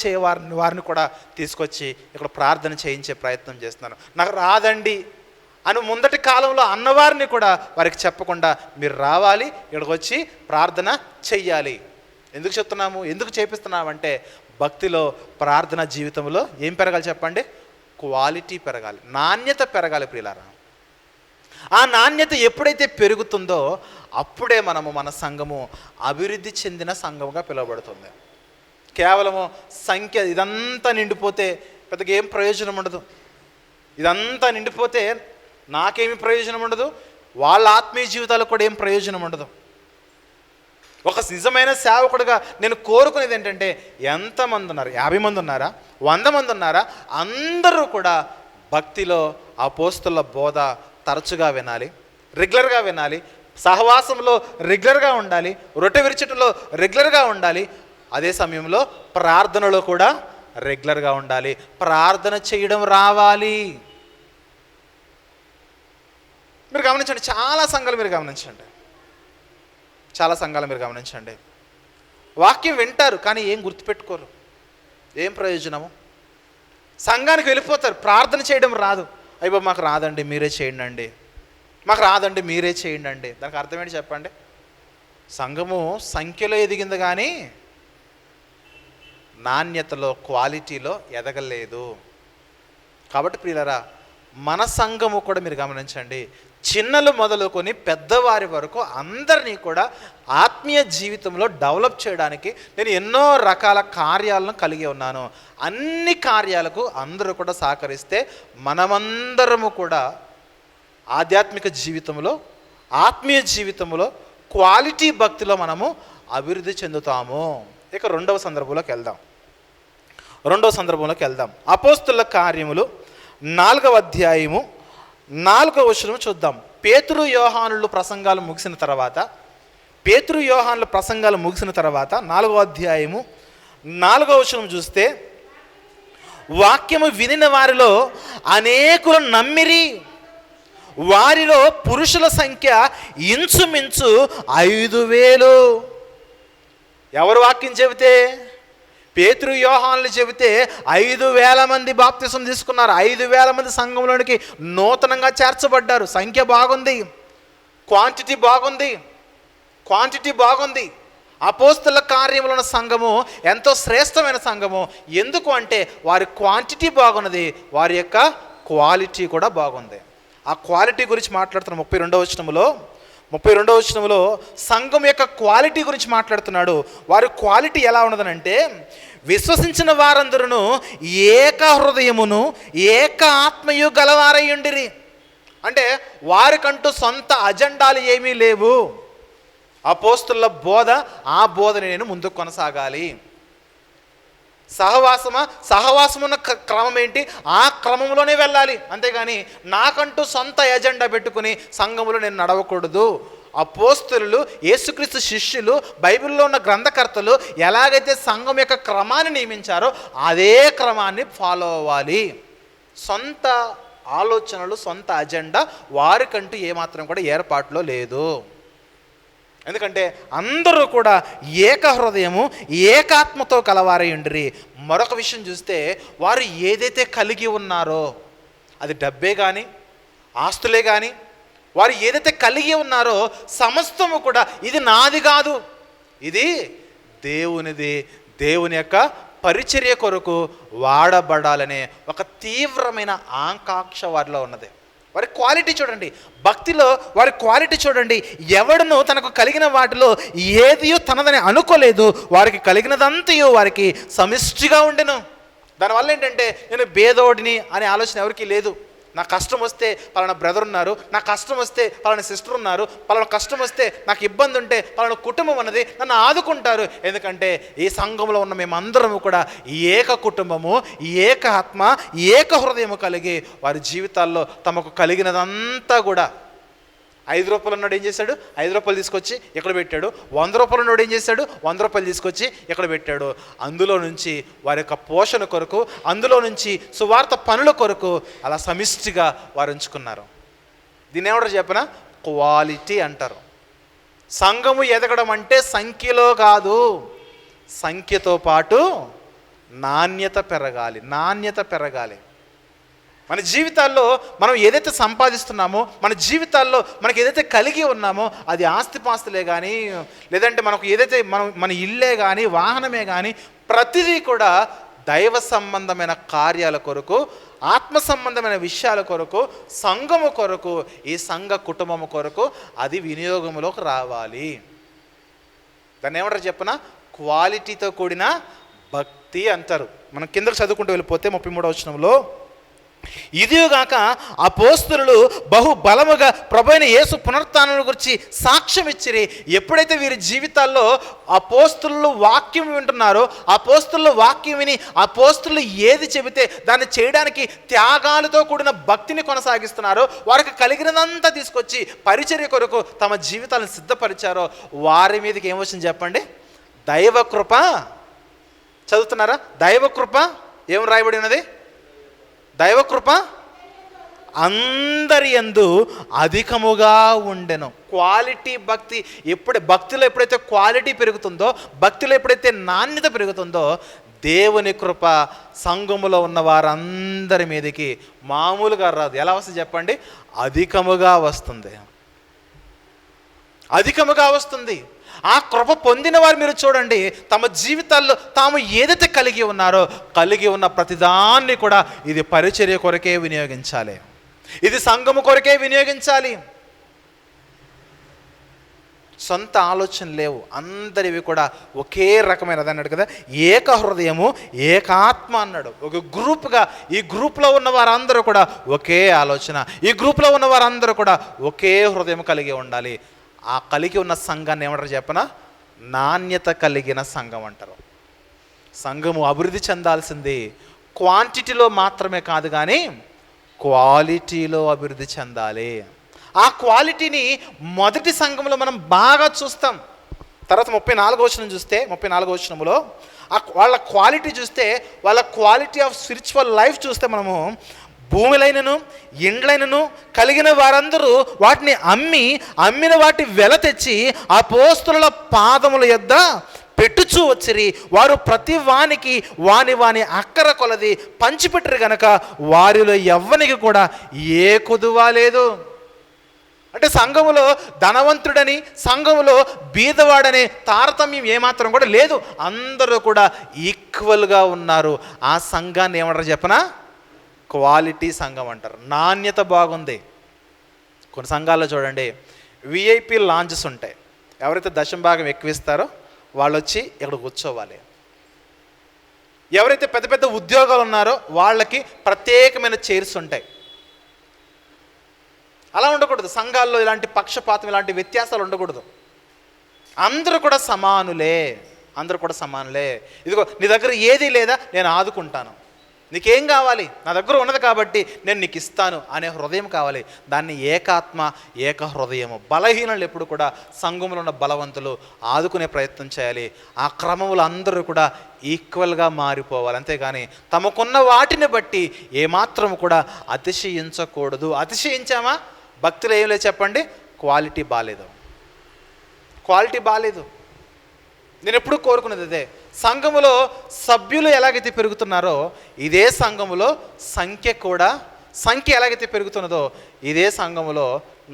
వారిని కూడా తీసుకొచ్చి ఇక్కడ ప్రార్థన చేయించే ప్రయత్నం చేస్తున్నాను. నాకు రాదండి అని ముందటి కాలంలో అన్నవారిని కూడా వారికి చెప్పకుండా మీరు రావాలి, ఇక్కడికి వచ్చి ప్రార్థన చెయ్యాలి. ఎందుకు చెప్తున్నాము, ఎందుకు చేపిస్తున్నామంటే భక్తిలో, ప్రార్థన జీవితంలో ఏం పెరగాలి చెప్పండి? క్వాలిటీ పెరగాలి, నాణ్యత పెరగాలి ప్రియులారా. ఆ నాణ్యత ఎప్పుడైతే పెరుగుతుందో అప్పుడే మన సంఘము అభివృద్ధి చెందిన సంఘముగా పిలువబడుతుంది. కేవలము సంఖ్య ఇదంతా నిండిపోతే పెద్దగా ఏం ప్రయోజనం ఉండదు. ఇదంతా నిండిపోతే నాకేమి ప్రయోజనం ఉండదు, వాళ్ళ ఆత్మీయ జీవితాలకు కూడా ఏం ప్రయోజనం ఉండదు. ఒక నిజమైన సేవకుడిగా నేను కోరుకునేది ఏంటంటే, ఎంతమంది ఉన్నారు? 50 మంది ఉన్నారా? 100 మంది ఉన్నారా? అందరూ కూడా భక్తిలో అపోస్తుల బోధ తరచుగా వినాలి, రెగ్యులర్గా వినాలి, సహవాసంలో రెగ్యులర్గా ఉండాలి, రొట్టె విరుచుటలో రెగ్యులర్గా ఉండాలి, అదే సమయంలో ప్రార్థనలో కూడా రెగ్యులర్గా ఉండాలి. ప్రార్థన చేయడం రావాలి. మీరు గమనించండి, చాలా సంఘాలు మీరు గమనించండి, వాక్యం వింటారు కానీ ఏం గుర్తుపెట్టుకోరు. ఏం ప్రయోజనము? సంఘానికి వెళ్ళిపోతారు, ప్రార్థన చేయడం రాదు. అయ్యో మాకు రాదండి మీరే చేయండి అండి, మాకు రాదండి మీరే చేయండి అండి. దానికి అర్థం ఏంటి చెప్పండి? సంఘము సంఖ్యలో ఎదిగింది కానీ నాణ్యతలో, క్వాలిటీలో ఎదగలేదు. కాబట్టి ప్రియులారా, మన సంఘము కూడా మీరు గమనించండి, చిన్నలు మొదలుకొని పెద్దవారి వరకు అందరినీ కూడా ఆత్మీయ జీవితంలో డెవలప్ చేయడానికి నేను ఎన్నో రకాల కార్యాలను కలిగి ఉన్నాను. అన్ని కార్యాలకు అందరూ కూడా సహకరిస్తే మనమందరము కూడా ఆధ్యాత్మిక జీవితంలో, ఆత్మీయ జీవితంలో, క్వాలిటీ భక్తిలో మనము అభివృద్ధి చెందుతాము. ఇక రెండవ సందర్భంలోకి వెళ్దాం. అపోస్తుల కార్యములు 4వ అధ్యాయము 4వ వచనం చూద్దాం. పేతురు యోహానుల ప్రసంగాలు ముగిసిన తర్వాత 4వ అధ్యాయము 4వ వచనం చూస్తే, వాక్యము వినిన వారిలో అనేకులు నమ్మిరి, వారిలో పురుషుల సంఖ్య ఇంచుమించు 5,000. ఎవరు వాక్యం చెబితే? పేతురు యోహానులు చెబితే 5,000 మంది బాప్తిసం తీసుకున్నారు. 5,000 మంది సంఘంలోనికి నూతనంగా చేర్చబడ్డారు. సంఖ్య బాగుంది, క్వాంటిటీ బాగుంది. అపోస్తల కార్యములో ఉన్న సంఘము ఎంతో శ్రేష్టమైన సంఘము. ఎందుకు అంటే వారి క్వాంటిటీ బాగున్నది, వారి యొక్క క్వాలిటీ కూడా బాగుంది. ఆ క్వాలిటీ గురించి మాట్లాడుతున్న 32వ వచనములో సంఘం యొక్క క్వాలిటీ గురించి మాట్లాడుతున్నాడు. వారి క్వాలిటీ ఎలా ఉన్నదనంటే, విశ్వసించిన వారందరూ ఏక హృదయమును ఏక ఆత్మయు గలవారై ఉండిరి. అంటే వారికంటూ సొంత అజెండాలు ఏమీ లేవు. అపోస్తుల బోధ, ఆ బోధని నేను ముందుకు కొనసాగాలి. సహవాసం ఉన్న క్రమం ఏంటి, ఆ క్రమంలోనే వెళ్ళాలి. అంతేగాని నాకంటూ సొంత ఎజెండా పెట్టుకుని సంఘములో నేను నడవకూడదు. అపోస్తులు, యేసుక్రీస్తు శిష్యులు, బైబిల్లో ఉన్న గ్రంథకర్తలు ఎలాగైతే సంఘం యొక్క క్రమాన్ని నియమించారో అదే క్రమాన్ని ఫాలో అవ్వాలి. సొంత ఆలోచనలు, సొంత అజెండా వారికంటూ ఏమాత్రం కూడా ఏర్పాట్లో లేదు. ఎందుకంటే అందరూ కూడా ఏక హృదయము ఏకాత్మతో కలవారై ఉండిరి. మరొక విషయం చూస్తే, వారు ఏదైతే కలిగి ఉన్నారో, అది డబ్బే కానీ ఆస్తులే కానీ, వారు ఏదైతే కలిగి ఉన్నారో సమస్తము కూడా ఇది నాది కాదు, ఇది దేవునిది, దేవుని యొక్క పరిచర్య కొరకు వాడబడాలనే ఒక తీవ్రమైన ఆకాంక్ష వారిలో ఉన్నది. వారి క్వాలిటీ చూడండి, భక్తిలో వారి క్వాలిటీ చూడండి. ఎవడును తనకు కలిగిన వాటిలో ఏదియో తనదని అనుకోలేదు. వారికి కలిగినదంతయో వారికి సమిష్టిగా ఉండెను. దానివల్ల ఏంటంటే, నేను భేదోడిని అనే ఆలోచన ఎవరికీ లేదు. నా కష్టం వస్తే పలానా బ్రదర్ ఉన్నారు, నా కష్టం వస్తే పలానా సిస్టర్ ఉన్నారు, పలానా కష్టం వస్తే నాకు ఇబ్బంది ఉంటే పలానా కుటుంబం ఉన్నది, నన్ను ఆదుకుంటారు. ఎందుకంటే ఈ సంఘంలో ఉన్న మేమందరము కూడా ఏక కుటుంబము, ఏక ఆత్మ, ఏక హృదయము కలిగి వారి జీవితాల్లో తమకు కలిగినదంతా కూడా, 5 రూపాయలు ఉన్నాడు ఏం చేశాడు, 5 రూపాయలు తీసుకొచ్చి ఇక్కడ పెట్టాడు. 100 రూపాయలు ఉన్నాడు ఏం చేశాడు, 100 రూపాయలు తీసుకొచ్చి ఇక్కడ పెట్టాడు. అందులో నుంచి వారి యొక్క పోషణ కొరకు, అందులో నుంచి సువార్త పనుల కొరకు అలా సమిష్టిగా వారు ఉంచుకున్నారు. దీన్ని ఏమంటారు చెప్పనా, క్వాలిటీ అంటారు. సంఘము ఎదగడం అంటే సంఖ్యలో కాదు, సంఖ్యతో పాటు నాణ్యత పెరగాలి. మన జీవితాల్లో మనం ఏదైతే సంపాదిస్తున్నామో, మన జీవితాల్లో మనకి ఏదైతే కలిగి ఉన్నామో, అది ఆస్తిపాస్తులే కానీ, లేదంటే మనకు ఏదైతే మన ఇల్లే కానీ, వాహనమే కానీ, ప్రతిదీ కూడా దైవ సంబంధమైన కార్యాల కొరకు, ఆత్మ సంబంధమైన విషయాల కొరకు, సంఘము కొరకు, ఈ సంఘ కుటుంబము కొరకు అది వినియోగంలోకి రావాలి. దాన్ని ఏమంటారు చెప్పనా, క్వాలిటీతో కూడిన భక్తి అంటారు. మనం కిందకు చదువుకుంటూ వెళ్ళిపోతే 33వ వచనంలో, ఇదిగాక అపోస్తలులు బహు బలముగా ప్రభువైన యేసు పునరుత్థానం గురించి సాక్ష్యం ఇచ్చిరి. ఎప్పుడైతే వీరి జీవితాల్లో అపోస్తలులు వాక్యం వింటున్నారో, అపోస్తలులు వాక్యం విని అపోస్తలులు ఏది చెబితే దాన్ని చేయడానికి త్యాగాలతో కూడిన భక్తిని కొనసాగిస్తున్నారో, వారికి కలిగినదంతా తీసుకొచ్చి పరిచర్య కొరకు తమ జీవితాలను సిద్ధపరిచారో, వారి మీదకి ఏమొచ్చింది చెప్పండి, దైవ కృప. చదువుతున్నారా? దైవ కృప ఏం రాయబడి ఉన్నది, దైవకృప అందరి యందు అధికముగా ఉండెను. క్వాలిటీ భక్తి భక్తిలో ఎప్పుడైతే క్వాలిటీ పెరుగుతుందో, భక్తిలో ఎప్పుడైతే నాణ్యత పెరుగుతుందో, దేవుని కృప సంఘములో ఉన్న వారందరి మీదకి మామూలుగా రాదు. ఎలా వస్తుంది చెప్పండి, అధికముగా వస్తుంది. ఆ కృప పొందిన వారు మీరు చూడండి, తమ జీవితాల్లో తాము ఏదైతే కలిగి ఉన్నారో, కలిగి ఉన్న ప్రతిదాన్ని కూడా ఇది పరిచర్య కొరకే వినియోగించాలి, ఇది సంఘము కొరకే వినియోగించాలి. సొంత ఆలోచన లేవు, అందరివి కూడా ఒకే రకమైనది అన్నాడు కదా, ఏక హృదయము ఏకాత్మ అన్నాడు. ఒక గ్రూప్గా, ఈ గ్రూప్లో ఉన్న వారందరూ కూడా ఒకే ఆలోచన, ఈ గ్రూప్లో ఉన్న వారందరూ కూడా ఒకే హృదయం కలిగి ఉండాలి. ఆ కలిగి ఉన్న సంఘాన్ని ఏమంటారు చెప్పనా, నాణ్యత కలిగిన సంఘం అంటారు. సంఘము అభివృద్ధి చెందాల్సింది క్వాంటిటీలో మాత్రమే కాదు కానీ క్వాలిటీలో అభివృద్ధి చెందాలి. ఆ క్వాలిటీని మొదటి సంఘంలో మనం బాగా చూస్తాం. తర్వాత 34వ వచనం చూస్తే, 34వ వచనంలో వాళ్ళ క్వాలిటీ చూస్తే, వాళ్ళ క్వాలిటీ ఆఫ్ స్పిరిచువల్ లైఫ్ చూస్తే, మనము భూములైనను ఇండ్లైనను కలిగిన వారందరూ వాటిని అమ్మిన వాటి వెల తెచ్చి అపోస్తలుల పాదముల యొద్ద పెట్టుచూ వచ్చిరి. వారు ప్రతి వానికి వాని అక్కర కొలది పంచిపెట్టరు గనక వారిలో ఎవ్వనికి కూడా ఏ కొదువా లేదు. అంటే సంఘములో ధనవంతుడని, సంఘములో బీదవాడనే తారతమ్యం ఏమాత్రం కూడా లేదు. అందరూ కూడా ఈక్వల్గా ఉన్నారు. ఆ సంఘాన్ని ఏమంటారు చెప్పనా? క్వాలిటీ సంఘం అంటారు. నాణ్యత బాగుంది. కొన్ని సంఘాల్లో చూడండి, విఐపి లాంజెస్ ఉంటాయి. ఎవరైతే దశంభాగం ఎక్కువిస్తారో వాళ్ళు వచ్చి ఇక్కడ కూర్చోవాలి. ఎవరైతే పెద్ద పెద్ద ఉద్యోగాలు ఉన్నారో వాళ్ళకి ప్రత్యేకమైన చైర్స్ ఉంటాయి. అలా ఉండకూడదు. సంఘాల్లో ఇలాంటి పక్షపాతం, ఇలాంటి వ్యత్యాసాలు ఉండకూడదు. అందరూ కూడా సమానులే, అందరూ కూడా సమానులే. ఇదిగో నీ దగ్గర ఏదీ లేదా, నేను ఆదుకుంటాను. నీకేం కావాలి, నా దగ్గర ఉన్నది కాబట్టి నేను నీకు ఇస్తాను అనే హృదయం కావాలి. దాన్ని ఏకాత్మ, ఏక హృదయము. బలహీనలు ఎప్పుడు కూడా సంఘంలో ఉన్న బలవంతులు ఆదుకునే ప్రయత్నం చేయాలి. ఆ క్రమములు అందరూ కూడా ఈక్వల్గా మారిపోవాలి. అంతేగాని తమకున్న వాటిని బట్టి ఏమాత్రం కూడా అతిశయించకూడదు. అతిశయించామా భక్తులు ఏం లేదు చెప్పండి, క్వాలిటీ బాగాలేదు, క్వాలిటీ బాగాలేదు. నేను ఎప్పుడు కోరుకున్నది అదే. సంఘములో సభ్యులు ఎలాగైతే పెరుగుతున్నారో ఇదే సంఘములో సంఖ్య ఎలాగైతే పెరుగుతున్నదో ఇదే సంఘములో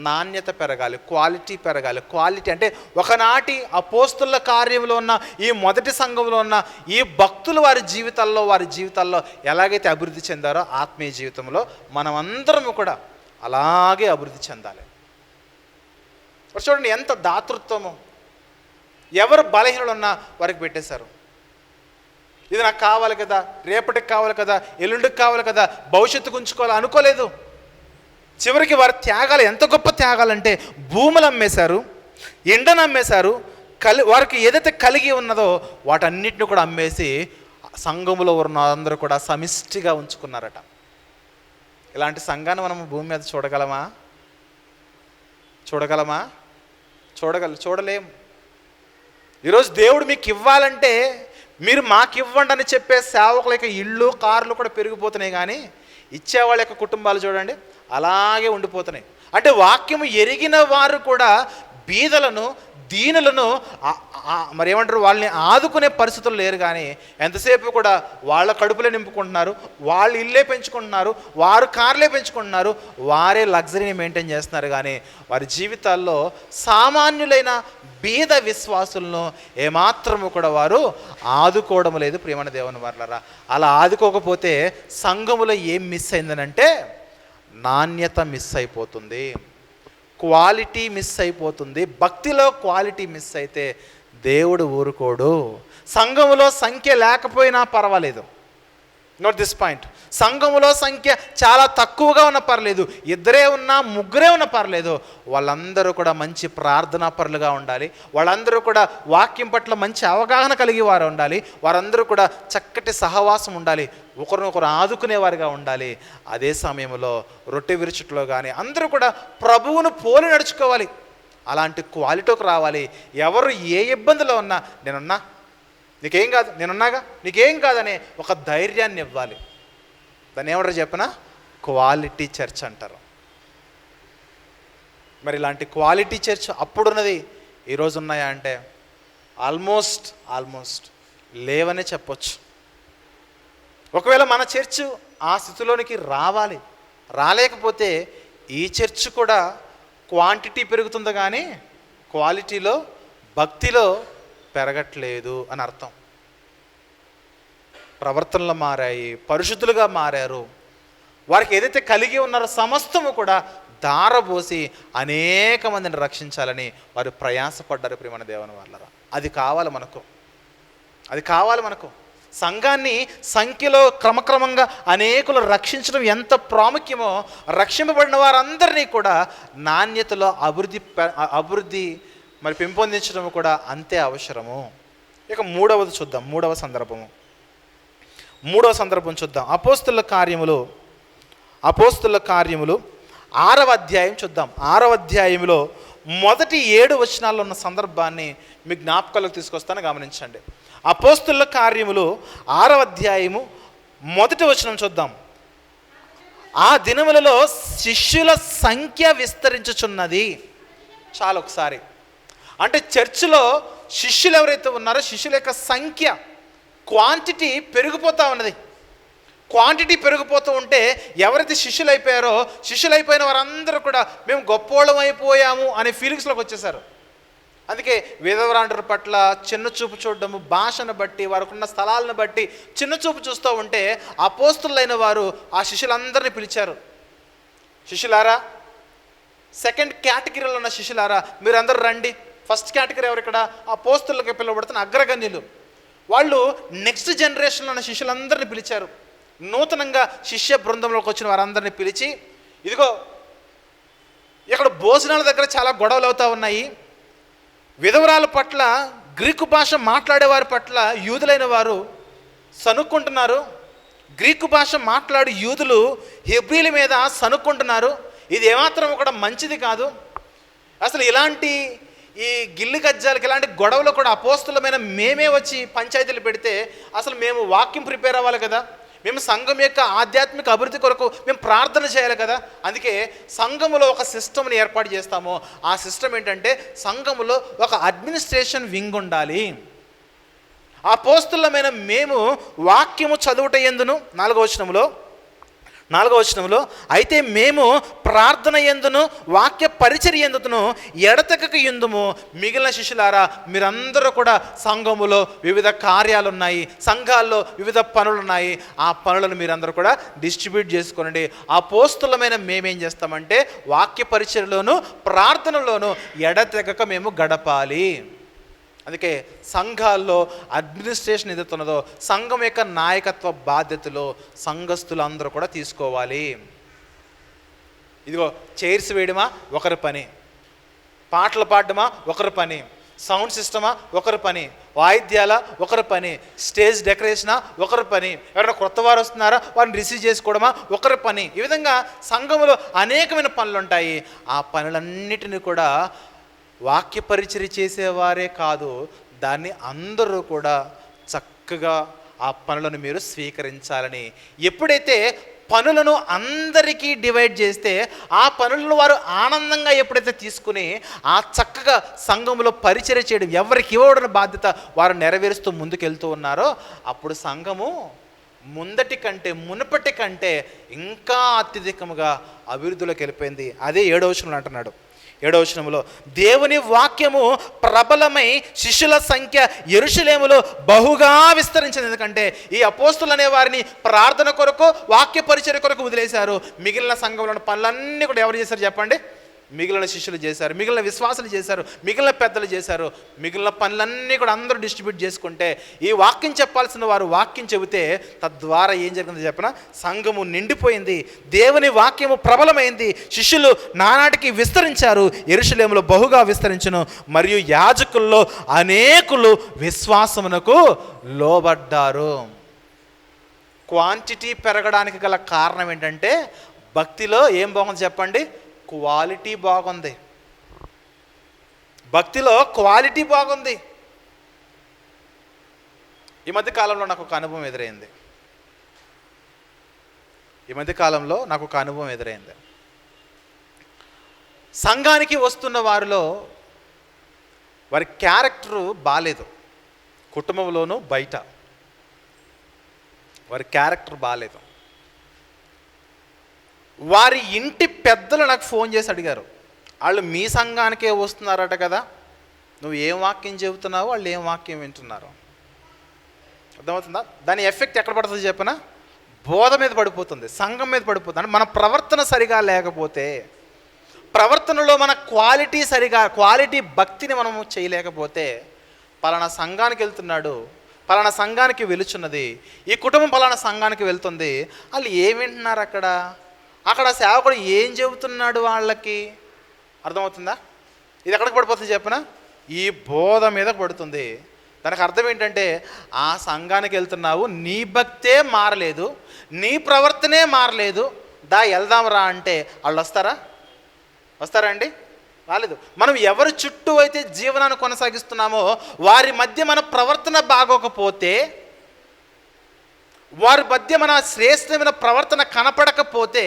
నాణ్యత పెరగాలి, క్వాలిటీ పెరగాలి. క్వాలిటీ అంటే ఒకనాటి అపోస్తుల కార్యంలో ఉన్న ఈ మొదటి సంఘంలో ఉన్న ఈ భక్తులు వారి జీవితాల్లో ఎలాగైతే అభివృద్ధి చెందారో ఆత్మీయ జీవితంలో మనమందరము కూడా అలాగే అభివృద్ధి చెందాలి. చూడండి ఎంత దాతృత్వము. ఎవరు బలహీనలు ఉన్నా వారికి పెట్టేశారు. ఇది నాకు కావాలి కదా, రేపటికి కావాలి కదా, ఎల్లుండికి కావాలి కదా, భవిష్యత్తుకు ఉంచుకోవాలి అనుకోలేదు. చివరికి వారి త్యాగాలు ఎంత గొప్ప త్యాగాలంటే భూములు అమ్మేశారు, ఎండను అమ్మేశారు, వారికి ఏదైతే కలిగి ఉన్నదో వాటన్నిటిని కూడా అమ్మేసి సంఘములో ఉన్న అందరూ కూడా సమిష్టిగా ఉంచుకున్నారట. ఇలాంటి సంఘాన్ని మనం భూమి మీద చూడగలమా? చూడలేము. ఈరోజు దేవుడు మీకు ఇవ్వాలంటే మీరు మాకు ఇవ్వండి అని చెప్పే సేవకుల యొక్క ఇళ్ళు, కార్లు కూడా పెరిగిపోతున్నాయి. కానీ ఇచ్చేవాళ్ళ యొక్క కుటుంబాలు చూడండి అలాగే ఉండిపోతున్నాయి. అంటే వాక్యము ఎరిగిన వారు కూడా బీదలను, దీనులను మరి ఏమంటారు వాళ్ళని ఆదుకునే పరిస్థితులు లేరు. కానీ ఎంతసేపు కూడా వాళ్ళ కడుపులే నింపుకుంటున్నారు, వాళ్ళు ఇల్లే పెంచుకుంటున్నారు, వారు కార్లే పెంచుకుంటున్నారు, వారే లగ్జరీని మెయింటైన్ చేస్తున్నారు. కానీ వారి జీవితాల్లో సామాన్యులైన బీద విశ్వాసులను ఏమాత్రము కూడా వారు ఆదుకోవడం లేదు. ప్రియమైన దేవుని వారలారా, అలా ఆదుకోకపోతే సంఘములో ఏం మిస్ అయిందనంటే నాణ్యత మిస్ అయిపోతుంది, క్వాలిటీ మిస్ అయిపోతుంది. భక్తిలో క్వాలిటీ మిస్ అయితే దేవుడు ఊరుకోడు. సంఘములో సంఖ్య లేకపోయినా పర్వాలేదు, నోట్ దిస్ పాయింట్. సంఘములో సంఖ్య చాలా తక్కువగా ఉన్న పర్లేదు, ఇద్దరే ఉన్నా ముగ్గురే ఉన్న పర్లేదు, వాళ్ళందరూ కూడా మంచి ప్రార్థనా పరులుగా ఉండాలి, వాళ్ళందరూ కూడా వాక్యం పట్ల మంచి అవగాహన కలిగి వారు ఉండాలి, వారందరూ కూడా చక్కటి సహవాసం ఉండాలి, ఒకరినొకరు ఆదుకునేవారుగా ఉండాలి. అదే సమయంలో రొట్టె విరుచుట్లో కానీ అందరూ కూడా ప్రభువును పోలి నడుచుకోవాలి. అలాంటి క్వాలిటీకి రావాలి. ఎవరు ఏ ఇబ్బందిలో ఉన్నా నేనున్నా, నీకేం కాదు, నేనున్నాగా, నీకేం కాదనే ఒక ధైర్యాన్ని ఇవ్వాలి. దాన్ని ఏమంటారు చెప్పనా? క్వాలిటీ చర్చ్ అంటారు. మరి ఇలాంటి క్వాలిటీ చర్చ్ అప్పుడున్నది ఈరోజు ఉన్నాయా అంటే ఆల్మోస్ట్ లేవనే చెప్పొచ్చు. ఒకవేళ మన చర్చ్ ఆ స్థితిలోనికి రాలేకపోతే ఈ చర్చ్ కూడా క్వాంటిటీ పెరుగుతుంది కానీ క్వాలిటీలో, భక్తిలో పెరగట్లేదు అని అర్థం. ప్రవర్తనలు మారాయి, పరిశుద్ధులుగా మారారు. వారికి ఏదైతే కలిగి ఉన్నారో సమస్తము కూడా దారబోసి అనేక మందిని రక్షించాలని వారు ప్రయాసపడ్డారు. ప్రియమైన దేవుని వాళ్ళరా, అది కావాలి మనకు. సంఘాన్ని సంఖ్యలో క్రమక్రమంగా అనేకులు రక్షించడం ఎంత ప్రాముఖ్యమో రక్షింపబడిన వారందరినీ కూడా నాణ్యతలో అభివృద్ధి మరి పెంపొందించడం కూడా అంతే అవసరము. ఇక మూడవది చూద్దాం, మూడవ సందర్భం చూద్దాం. అపోస్తుల కార్యములు 6వ అధ్యాయం చూద్దాం. 6వ అధ్యాయంలో మొదటి 7 వచనాల్లో ఉన్న సందర్భాన్ని మీ జ్ఞాపకాలకు తీసుకొస్తాను, గమనించండి. అపోస్తుల కార్యములు 6వ అధ్యాయము మొదటి వచనం చూద్దాం. ఆ దినములలో శిష్యుల సంఖ్య విస్తరించుచున్నది. చాలు ఒకసారి, అంటే చర్చిలో శిష్యులు ఎవరైతే ఉన్నారో శిష్యుల యొక్క సంఖ్య, క్వాంటిటీ పెరిగిపోతూ ఉన్నది. క్వాంటిటీ పెరిగిపోతూ ఉంటే ఎవరైతే శిష్యులైపోయిన వారందరూ కూడా మేము గొప్పోళ్ళం అయిపోయాము అనే ఫీలింగ్స్లోకి వచ్చేసారు. అందుకే విధవరాండ్రుల పట్ల చిన్న చూపు చూడడము, భాషను బట్టి, వారికున్న స్థలాలను బట్టి చిన్న చూపు చూస్తూ ఉంటే అపోస్తులైన వారు ఆ శిష్యులందరినీ పిలిచారు. శిష్యులారా, సెకండ్ కేటగిరీలో ఉన్న శిష్యులారా, మీరందరూ రండి. ఫస్ట్ కేటగిరీ ఎవరు? ఇక్కడ అపోస్తులకు పిలువబడుతున్న అగ్రగణ్యులు. వాళ్ళు నెక్స్ట్ జనరేషన్లో ఉన్న శిష్యులందరినీ పిలిచారు. నూతనంగా శిష్య బృందంలోకి వచ్చిన వారందరినీ పిలిచి, ఇదిగో ఇక్కడ భోజనాల దగ్గర చాలా గొడవలు అవుతూ ఉన్నాయి. విధవరాల పట్ల, గ్రీకు భాష మాట్లాడే వారి పట్ల యూదులైన వారు సనుక్కుంటున్నారు. గ్రీకు భాష మాట్లాడు యూదులు హెబ్రీల మీద సనుక్కుంటున్నారు. ఇది ఏమాత్రం కూడా మంచిది కాదు. అసలు ఇలాంటి ఈ గిల్లు గజ్జాలకి ఇలాంటి గొడవలు కూడా అపోస్తులమైన మేమే వచ్చి పంచాయతీలు పెడితే అసలు మేము వాక్యం ప్రిపేర్ అవ్వాలి కదా, మేము సంఘం యొక్క ఆధ్యాత్మిక అభివృద్ధి కొరకు మేము ప్రార్థన చేయాలి కదా. అందుకే సంఘములో ఒక సిస్టమ్ని ఏర్పాటు చేస్తాము. ఆ సిస్టమ్ ఏంటంటే సంఘములో ఒక అడ్మినిస్ట్రేషన్ వింగ్ ఉండాలి. అపోస్తులమైన మేము వాక్యము చదువుట యందును, 4వ వచనంలో అయితే మేము ప్రార్థన యందును వాక్య పరిచర్య యందును ఎడతెగక యుందుము. మిగిలిన శిష్యులారా, మీరందరూ కూడా సంఘములో వివిధ కార్యాలు ఉన్నాయి, సంఘాల్లో వివిధ పనులు ఉన్నాయి. ఆ పనులను మీరందరూ కూడా డిస్ట్రిబ్యూట్ చేసుకోనండి. అపోస్తులమైన మేమేం చేస్తామంటే వాక్య పరిచర్యలోను ప్రార్థనలోను ఎడతెగక మేము గడపాలి. అందుకే సంఘాల్లో అడ్మినిస్ట్రేషన్ ఏదైతే ఉన్నదో, సంఘం యొక్క నాయకత్వ బాధ్యతలు సంఘస్థులందరూ కూడా తీసుకోవాలి. ఇదిగో చైర్స్ వేయడమా ఒకరి పని, పాటలు పాడడమా ఒకరి పని, సౌండ్ సిస్టమా ఒకరి పని, వాయిద్యాల ఒకరి పని, స్టేజ్ డెకరేషనా ఒకరి పని, ఎవరైనా కొత్త వారు వస్తున్నారా వారిని రిసీవ్ చేసుకోవడమా ఒకరి పని. ఈ విధంగా సంఘములో అనేకమైన పనులు ఉంటాయి. ఆ పనులన్నిటిని కూడా వాక్య పరిచర్య చేసేవారే కాదు, దాన్ని అందరూ కూడా చక్కగా ఆ పనులను మీరు స్వీకరించాలని. ఎప్పుడైతే పనులను అందరికీ డివైడ్ చేస్తే ఆ పనులను వారు ఆనందంగా ఎప్పుడైతే తీసుకుని ఆ చక్కగా సంఘంలో పరిచర్య చేయడం, ఎవరికి ఇవ్వడం బాధ్యత వారు నెరవేరుస్తూ ముందుకెళ్తూ ఉన్నారో అప్పుడు సంఘము మునుపటి కంటే ఇంకా అత్యధికముగా అభివృద్ధిలోకి వెళ్ళిపోయింది. అదే 7వ వచనంలో అంటున్నాడు. 7వ వచనంలో దేవుని వాక్యము ప్రబలమై శిష్యుల సంఖ్య యెరూషలేములో బహుగా విస్తరించింది. ఎందుకంటే ఈ అపోస్తులు అనే వారిని ప్రార్థన కొరకు, వాక్య పరిచర్య కొరకు వదిలేశారు. మిగిలిన సంఘంలోని పనులన్నీ కూడా ఎవరు చేశారు చెప్పండి? మిగిలిన శిష్యులు చేశారు, మిగిలిన విశ్వాసులు చేశారు, మిగిలిన పెద్దలు చేశారు. మిగిలిన పనులన్నీ కూడా అందరూ డిస్ట్రిబ్యూట్ చేసుకుంటే ఈ వాక్యం చెప్పాల్సిన వారు వాక్యం చెబితే తద్వారా ఏం జరిగిందో చెప్పిన సంఘము నిండిపోయింది. దేవుని వాక్యము ప్రబలమైంది. శిష్యులు నానాటికి విస్తరించారు, యెరూషలేములో బహుగా విస్తరించును. మరియు యాజకుల్లో అనేకులు విశ్వాసమునకు లోబడ్డారు. క్వాంటిటీ పెరగడానికి గల కారణం ఏంటంటే భక్తిలో ఏం బాగుంది చెప్పండి? క్వాలిటీ బాగుంది. భక్తిలో క్వాలిటీ బాగుంది. ఈ మధ్య కాలంలో నాకు ఒక అనుభవం ఎదురైంది. సంఘానికి వస్తున్న వారిలో వారి క్యారెక్టరు బాలేదు. కుటుంబంలోనూ బయట వారి క్యారెక్టర్ బాలేదు. వారి ఇంటి పెద్దలు నాకు ఫోన్ చేసి అడిగారు, వాళ్ళు మీ సంఘానికే వస్తున్నారట కదా, నువ్వు ఏం వాక్యం చెబుతున్నావు, వాళ్ళు ఏం వాక్యం వింటున్నారు. అర్థమవుతుందా? దాని ఎఫెక్ట్ ఎక్కడ పడుతుంది చెప్పనా? బోధ మీద పడిపోతుంది, సంఘం మీద పడిపోతుంది. అంటే మన ప్రవర్తన సరిగా లేకపోతే, ప్రవర్తనలో మన క్వాలిటీ భక్తిని మనము చేయలేకపోతే, పలానా సంఘానికి వెళ్తున్నాడు, పలానా సంఘానికి వెలుచున్నది, ఈ కుటుంబం పలానా సంఘానికి వెళ్తుంది, వాళ్ళు ఏం వింటున్నారు, అక్కడ సేవకుడు ఏం చెబుతున్నాడు వాళ్ళకి, అర్థమవుతుందా? ఇది ఎక్కడికి పడిపోతుంది చెప్పనా? ఈ బోధ మీద పడుతుంది. దానికి అర్థం ఏంటంటే ఆ సంఘానికి వెళ్తున్నావు, నీ భక్తే మారలేదు, నీ ప్రవర్తనే మారలేదు, వెళ్దాం రా అంటే వాళ్ళు వస్తారా అండి? రాలేదు. మనం ఎవరి చుట్టూ అయితే జీవనాన్ని కొనసాగిస్తున్నామో వారి మధ్య మన ప్రవర్తన బాగోకపోతే, వారి మధ్య మన శ్రేష్టమైన ప్రవర్తన కనపడకపోతే,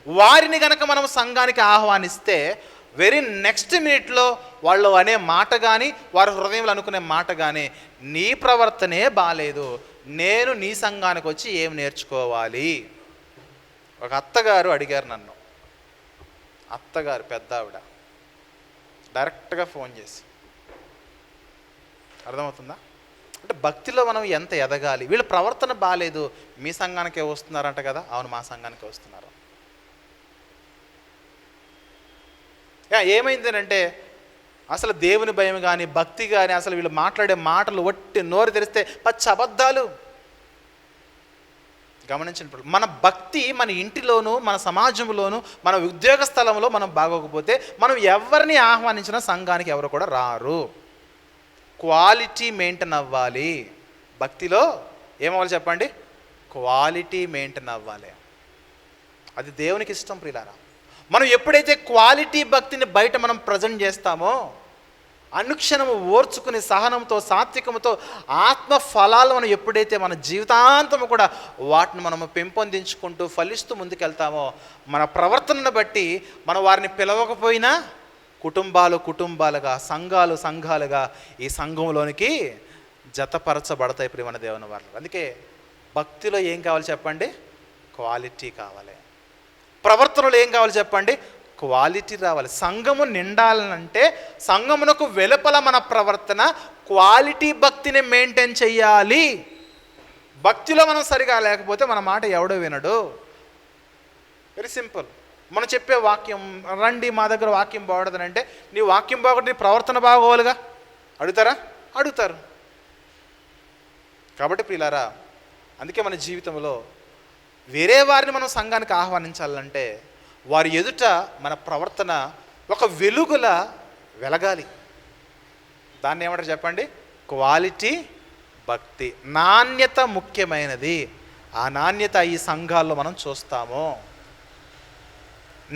వారిని గనక మనం సంఘానికి ఆహ్వానిస్తే వెరీ నెక్స్ట్ మినిట్లో వాళ్ళు అనే మాట కానీ, వారి హృదయంలో అనుకునే మాట కానీ, నీ ప్రవర్తనే బాలేదు, నేను నీ సంఘానికి వచ్చి ఏం నేర్చుకోవాలి? ఒక అత్తగారు అడిగారు నన్ను, అత్తగారు పెద్ద ఆవిడ డైరెక్ట్గా ఫోన్ చేసి. అర్థమవుతుందా? అంటే భక్తిలో మనం ఎంత ఎదగాలి? వీళ్ళ ప్రవర్తన బాగాలేదు, మీ సంఘానికే వస్తున్నారంట కదా. అవును, మా సంఘానికే వస్తున్నారు. ఏమైందనంటే అసలు దేవుని భయం కానీ భక్తి కానీ, అసలు వీళ్ళు మాట్లాడే మాటలు ఒట్టి నోరు తెరిస్తే పచ్చి అబద్ధాలు. గమనించినప్పుడు మన భక్తి మన ఇంటిలోనూ మన సమాజంలోనూ మన ఉద్యోగ స్థలంలో మనం బాగోకపోతే మనం ఎవరిని ఆహ్వానించినా సంఘానికి ఎవరు కూడా రారు. క్వాలిటీ మెయింటైన్ అవ్వాలి. భక్తిలో ఏమవ్వాలి చెప్పండి? క్వాలిటీ మెయింటైన్ అవ్వాలి. అది దేవునికి ఇష్టం ప్రియులారా. మనం ఎప్పుడైతే క్వాలిటీ భక్తిని బయట మనం ప్రజెంట్ చేస్తామో, అనుక్షణము ఓర్చుకుని సహనంతో సాత్వికంతో ఆత్మ ఫలాలు మనం ఎప్పుడైతే మన జీవితాంతము కూడా వాటిని మనము పెంపొందించుకుంటూ ఫలిస్తూ ముందుకెళ్తామో, మన ప్రవర్తనను బట్టి మనం వారిని పిలవకపోయినా కుటుంబాలుగా సంఘాలుగా ఈ సంఘంలోనికి జతపరచబడతాయి ప్రియమైన దేవుని వారు. అందుకే భక్తిలో ఏం కావాలి చెప్పండి? క్వాలిటీ కావాలి. ప్రవర్తనలో ఏం కావాలి చెప్పండి? క్వాలిటీ రావాలి. సంఘము నిండాలంటే సంఘమునకు వెలుపల మన ప్రవర్తన క్వాలిటీ భక్తిని మెయింటైన్ చేయాలి. భక్తిలో మనం సరిగా లేకపోతే మన మాట ఎవడో వినడు. Very simple. మనం చెప్పే వాక్యం, రండి మా దగ్గర వాక్యం బాగుండదని అంటే, నీ వాక్యం బాగుంటే నీ ప్రవర్తన బాగోవాలిగా. అడుగుతారా? అడుగుతారు. కాబట్టి ప్రియులారా, అందుకే మన జీవితంలో వేరే వారిని మనం సంఘానికి ఆహ్వానించాలంటే వారి ఎదుట మన ప్రవర్తన ఒక వెలుగులా వెలగాలి. దాన్ని ఏమంటారు చెప్పండి? క్వాలిటీ భక్తి. నాణ్యత ముఖ్యమైనది. ఆ నాణ్యత ఈ సంఘాల్లో మనం చూస్తాము.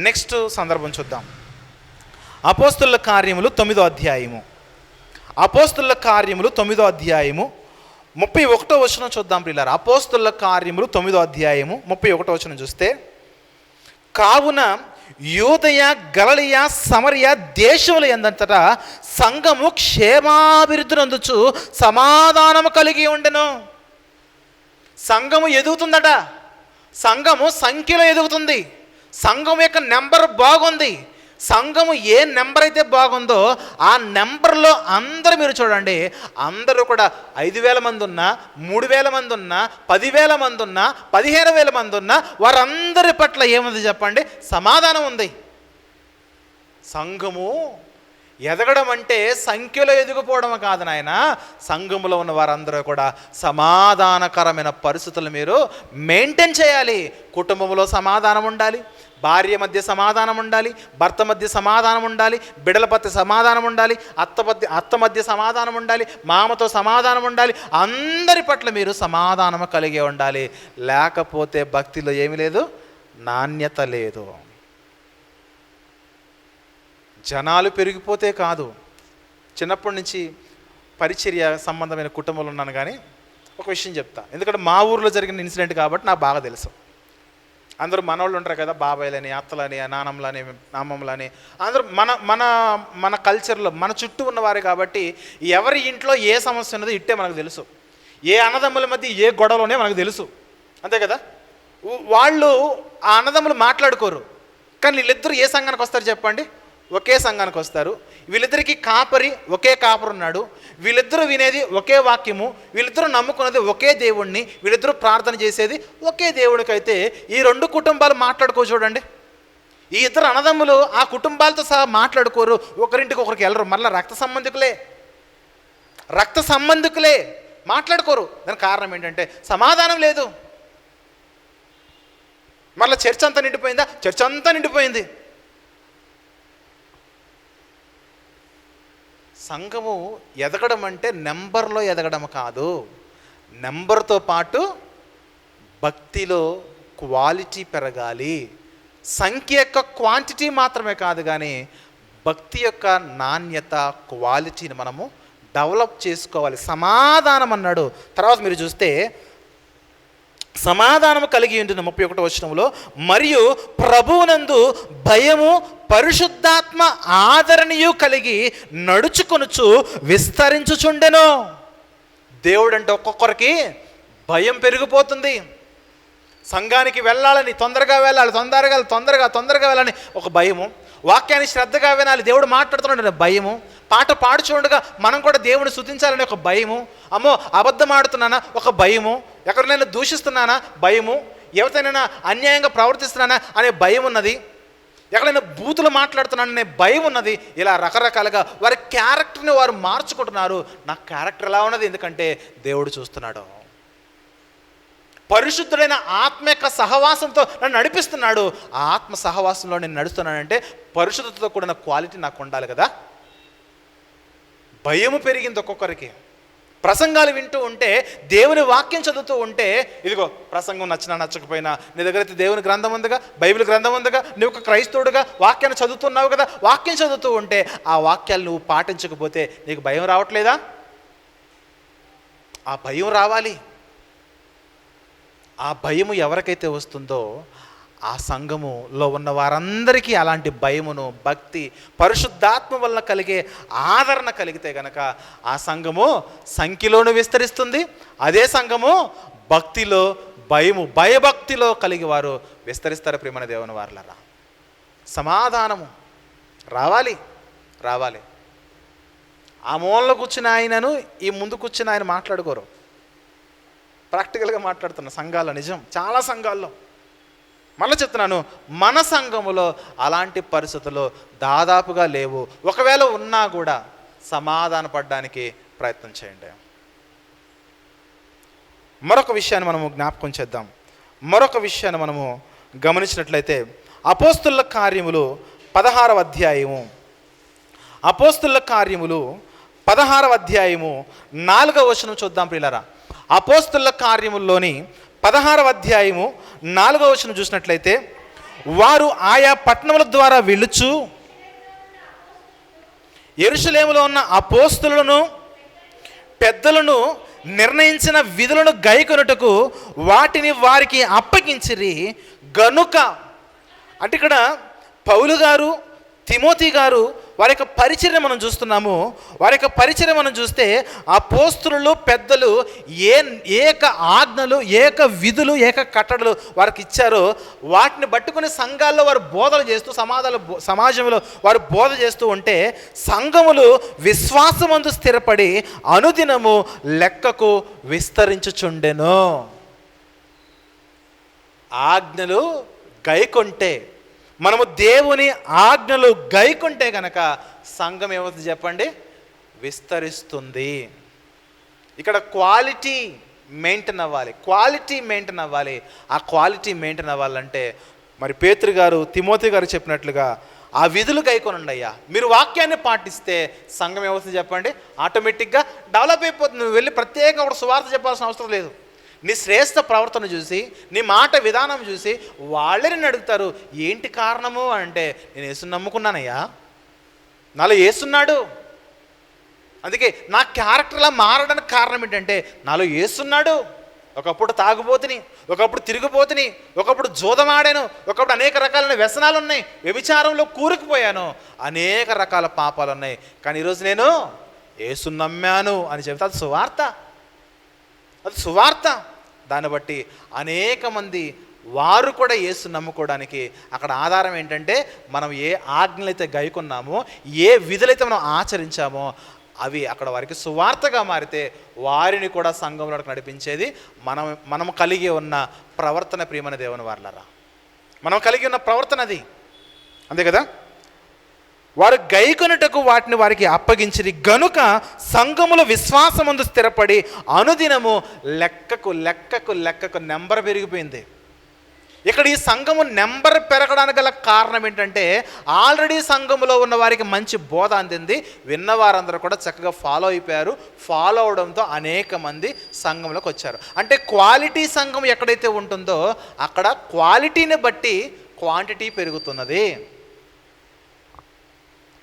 నెక్స్ట్ సందర్భం చూద్దాం. అపోస్తుల కార్యములు 9వ అధ్యాయము. అపోస్తుల కార్యములు 9వ అధ్యాయము 31వ వచనం చూద్దాం ప్రియులారా. అపోస్తుల కార్యములు 9వ అధ్యాయము 31వ వచనం చూస్తే, కావున యూదయ గలిలయ సమరయ దేశముల యందంతటా సంఘము క్షేమాభివృద్ధి నందుచు సమాధానము కలిగి ఉండెను. సంఘము ఎదుగుతుందట. సంఘము సంఖ్యలో ఎదుగుతుంది. సంఘం యొక్క నెంబర్ బాగుంది. సంఘము ఏ నెంబర్ అయితే బాగుందో ఆ నెంబర్లో అందరూ మీరు చూడండి, అందరూ కూడా 5,000 మంది ఉన్నా, 3,000 మంది ఉన్నా, 10,000 మంది ఉన్నా, 15,000 మంది ఉన్నా, వారందరి పట్ల ఏముంది చెప్పండి? సమాధానం ఉంది. సంఘము ఎదగడం అంటే సంఖ్యలో ఎదిగిపోవడం కాదు నాయన. సంఘములో ఉన్న వారందరూ కూడా సమాధానకరమైన పరిస్థితులు మీరు మెయింటైన్ చేయాలి. కుటుంబంలో సమాధానం ఉండాలి, భార్య మధ్య సమాధానం ఉండాలి, భర్త మధ్య సమాధానం ఉండాలి, బిడ్డల పట్ల సమాధానం ఉండాలి, అత్త మధ్య సమాధానం ఉండాలి, మామతో సమాధానం ఉండాలి. అందరి పట్ల మీరు సమాధానం కలిగి ఉండాలి. లేకపోతే భక్తిలో ఏమీ లేదు, నాణ్యత లేదు. జనాలు పెరిగిపోతే కాదు. చిన్నప్పటి నుంచి పరిచర్య సంబంధమైన కుటుంబంలో ఉన్నాను. కానీ ఒక విషయం చెప్తా, ఎందుకంటే మా ఊర్లో జరిగిన ఇన్సిడెంట్ కాబట్టి నాకు బాగా తెలుసు. అందరూ మనోళ్ళు ఉంటారు కదా, బాబాయ్లని, అత్తలని, నానమ్మలని, అమ్మమ్మలని, అందరూ మన మన మన కల్చర్లో మన చుట్టూ ఉన్నవారే కాబట్టి ఎవరి ఇంట్లో ఏ సమస్య ఉన్నదో ఇట్టే మనకు తెలుసు. ఏ అన్నదమ్ముల మధ్య ఏ గొడవలోనే మనకు తెలుసు. అంతే కదా. వాళ్ళు ఆ అన్నదమ్ములు మాట్లాడుకోరు, కానీ వీళ్ళిద్దరూ ఏ సంఘానికి వస్తారు చెప్పండి? ఒకే సంఘానికి వస్తారు. వీళ్ళిద్దరికి కాపరి ఒకే కాపరి ఉన్నాడు. వీళ్ళిద్దరూ వినేది ఒకే వాక్యము, వీళ్ళిద్దరూ నమ్ముకున్నది ఒకే దేవుణ్ణి, వీళ్ళిద్దరూ ప్రార్థన చేసేది ఒకే దేవుడికైతే ఈ రెండు కుటుంబాలు మాట్లాడుకో చూడండి. ఈ ఇద్దరు అన్నదమ్ములు ఆ కుటుంబాలతో సహా మాట్లాడుకోరు, ఒకరింటికి ఒకరికి వెళ్ళరు. మళ్ళీ రక్త సంబంధికులే మాట్లాడుకోరు. దానికి కారణం ఏంటంటే సమాధానం లేదు. మళ్ళీ చర్చ్ అంతా నిండిపోయిందా? చర్చ్ అంతా నిండిపోయింది. సంఘము ఎదగడం అంటే నెంబర్లో ఎదగడం కాదు. నెంబర్తో పాటు భక్తిలో క్వాలిటీ పెరగాలి. సంఖ్య యొక్క క్వాంటిటీ మాత్రమే కాదు, కానీ భక్తి యొక్క నాణ్యత, క్వాలిటీని మనము డెవలప్ చేసుకోవాలి. సమాధానం అన్నాడు. తర్వాత మీరు చూస్తే సమాధానము కలిగి ఉంటుంది 31వ వచనంలో, మరియు ప్రభువునందు భయము పరిశుద్ధాత్మ ఆదరణీయు కలిగి నడుచుకొనుచు విస్తరించుచుండెను. దేవుడు అంటే ఒక్కొక్కరికి భయం పెరిగిపోతుంది. సంఘానికి వెళ్ళాలని, తొందరగా వెళ్ళాలి, తొందరగా వెళ్ళాలని ఒక భయము, వాక్యాన్ని శ్రద్ధగా వినాలి, దేవుడు మాట్లాడుతున్నాడనే భయము, పాట పాడుచుండగా మనం కూడా దేవుని స్తుతించాలనే ఒక భయము, అమ్మో అబద్ధం ఆడుతున్నానా ఒక భయము, ఎక్కడైనా దూషిస్తున్నానా భయము, ఎవరితోనైనా అన్యాయంగా ప్రవర్తిస్తున్నానా అనే భయం ఉన్నది, ఎక్కడైనా బూతులు మాట్లాడుతున్నాననే భయం ఉన్నది. ఇలా రకరకాలుగా వారి క్యారెక్టర్ని వారు మార్చుకుంటున్నారు. నా క్యారెక్టర్ ఎలా ఉన్నది? ఎందుకంటే దేవుడు చూస్తున్నాడు. పరిశుద్ధుడైన ఆత్మ యొక్క సహవాసంతో నన్ను నడిపిస్తున్నాడు. ఆ ఆత్మ సహవాసంలో నేను నడుస్తున్నానంటే పరిశుద్ధతతో కూడిన క్వాలిటీ నాకు ఉండాలి కదా. భయము పెరిగింది ఒక్కొక్కరికి. ప్రసంగాలు వింటూ ఉంటే, దేవుని వాక్యం చదువుతూ ఉంటే, ఇదిగో ప్రసంగం నచ్చినా నచ్చకపోయినా నీ దగ్గర అయితే దేవుని గ్రంథం ఉందిగా, బైబిల్ గ్రంథం ఉందిగా, నువ్వు ఒక క్రైస్తవుడుగా వాక్యాన్ని చదువుతున్నావు కదా, వాక్యం చదువుతూ ఉంటే ఆ వాక్యాలు నువ్వు పాటించకపోతే నీకు భయం రావట్లేదా? ఆ భయం రావాలి. ఆ భయము ఎవరికైతే వస్తుందో ఆ సంఘములో ఉన్న వారందరికీ అలాంటి భయమును, భక్తి, పరిశుద్ధాత్మ వలన కలిగే ఆదరణ కలిగితే గనక ఆ సంఘము సంఖ్యలోను విస్తరిస్తుంది. అదే సంఘము భక్తిలో, భయభక్తిలో కలిగి వారు విస్తరిస్తారు. ప్రియమైన దేవుని వారలారా, సమాధానము రావాలి. ఆ మూలలో కూర్చున్న ఆయనను ఈ ముందు కూర్చున్న ఆయన మాట్లాడుకోరు. ప్రాక్టికల్గా మాట్లాడుతున్న సంఘాల్లో, నిజం చాలా సంఘాల్లో, మళ్ళీ చెప్తున్నాను, మన సంఘములో అలాంటి పరిస్థితులు దాదాపుగా లేవు. ఒకవేళ ఉన్నా కూడా సమాధాన పడడానికి ప్రయత్నం చేయండి. మరొక విషయాన్ని మనము జ్ఞాపకం చేద్దాం. మరొక విషయాన్ని మనము గమనించినట్లయితే అపోస్తుల కార్యములు 16వ అధ్యాయము, అపోస్తుల కార్యములు 16వ అధ్యాయము 4వ వచనం చూద్దాం ప్రియులారా. అపోస్తుల కార్యముల్లోని 16వ అధ్యాయము 4వ వచనం చూసినట్లయితే, వారు ఆయా పట్టణముల ద్వారా వెళ్ళుచు యెరూషలేములో ఉన్న అపోస్తులను పెద్దలను నిర్ణయించిన విధులను గైకొనుటకు వాటిని వారికి అప్పగించిరి గనుక. అంటే ఇక్కడ పౌలు గారు, తిమోతి గారు వారి యొక్క పరిచర్య మనం చూస్తున్నాము. వారి యొక్క పరిచర్య మనం చూస్తే అపోస్తలులు, పెద్దలు ఏక ఆజ్ఞలు, ఏక విధులు, ఏక కట్టడలు వారికి ఇచ్చారో వాటిని పట్టుకుని సంఘాల్లో వారు బోధలు చేస్తూ, సమాజంలో వారు బోధ చేస్తూ ఉంటే సంఘములు విశ్వాసమందు స్థిరపడి అనుదినము లెక్కకు విస్తరించుచుండెను. ఆజ్ఞలు గైకొంటే, మనము దేవుని ఆజ్ఞలు గైకుంటే గనక సంఘం ఏమవుతుంది చెప్పండి? విస్తరిస్తుంది. ఇక్కడ క్వాలిటీ మెయింటైన్ అవ్వాలి. ఆ క్వాలిటీ మెయింటైన్ అవ్వాలంటే మరి పేతురు గారు, తిమోతి గారు చెప్పినట్లుగా ఆ విధులు గైకొనండి అయ్యా. మీరు వాక్యాన్ని పాటిస్తే సంఘం ఏమవుతుంది చెప్పండి? ఆటోమేటిక్గా డెవలప్ అయిపోతుంది. నువ్వు వెళ్ళి ప్రత్యేకంగా ఒక సువార్త చెప్పాల్సిన అవసరం లేదు. నీ శ్రేష్ఠ ప్రవర్తన చూసి, నీ మాట విధానం చూసి వాళ్ళే నిన్ను అడుగుతారు, ఏంటి కారణము అంటే, నేను యేసుని నమ్ముకున్నానయ్యా, నాలో యేసున్నాడు, అందుకే నా క్యారెక్టర్లా మారడానికి కారణం ఏంటంటే నాలో యేసున్నాడు. ఒకప్పుడు తాగుబోతుని, ఒకప్పుడు తిరిగిపోతుని, ఒకప్పుడు జోదమాడాను, ఒకప్పుడు అనేక రకాలైన వ్యసనాలు ఉన్నాయి, వ్యభిచారంలో కూరుకుపోయాను, అనేక రకాల పాపాలు ఉన్నాయి, కానీ ఈరోజు నేను యేసుని నమ్మాను అని చెప్తే అది సువార్త. దాన్ని బట్టి అనేక మంది వారు కూడా యేసు నమ్ముకోవడానికి అక్కడ ఆధారం ఏంటంటే, మనం ఏ ఆజ్ఞలైతే గైకొన్నామో, ఏ విధులైతే మనం ఆచరించామో అవి అక్కడ వారికి సువార్తగా మారితే వారిని కూడా సంఘంలోకి నడిపించేది మనం కలిగి ఉన్న ప్రవర్తన. ప్రియమైన దేవుని వారలారా, మనం కలిగి ఉన్న ప్రవర్తన అది, అంతే కదా. వారు గైకొనుటకు వాటిని వారికి అప్పగించిరి గనుక సంఘములో విశ్వాసమందు స్థిరపడి అనుదినము లెక్కకు నెంబర్ పెరిగిపోయింది. ఇక్కడ ఈ సంఘము నెంబర్ పెరగడానికి గల కారణం ఏంటంటే, ఆల్రెడీ సంఘములో ఉన్న వారికి మంచి బోధ అందింది, విన్నవారందరూ కూడా చక్కగా ఫాలో అయిపోయారు. ఫాలో అవడంతో అనేక మంది సంఘంలోకి వచ్చారు. అంటే క్వాలిటీ సంఘం ఎక్కడైతే ఉంటుందో అక్కడ క్వాలిటీని బట్టి క్వాంటిటీ పెరుగుతున్నది.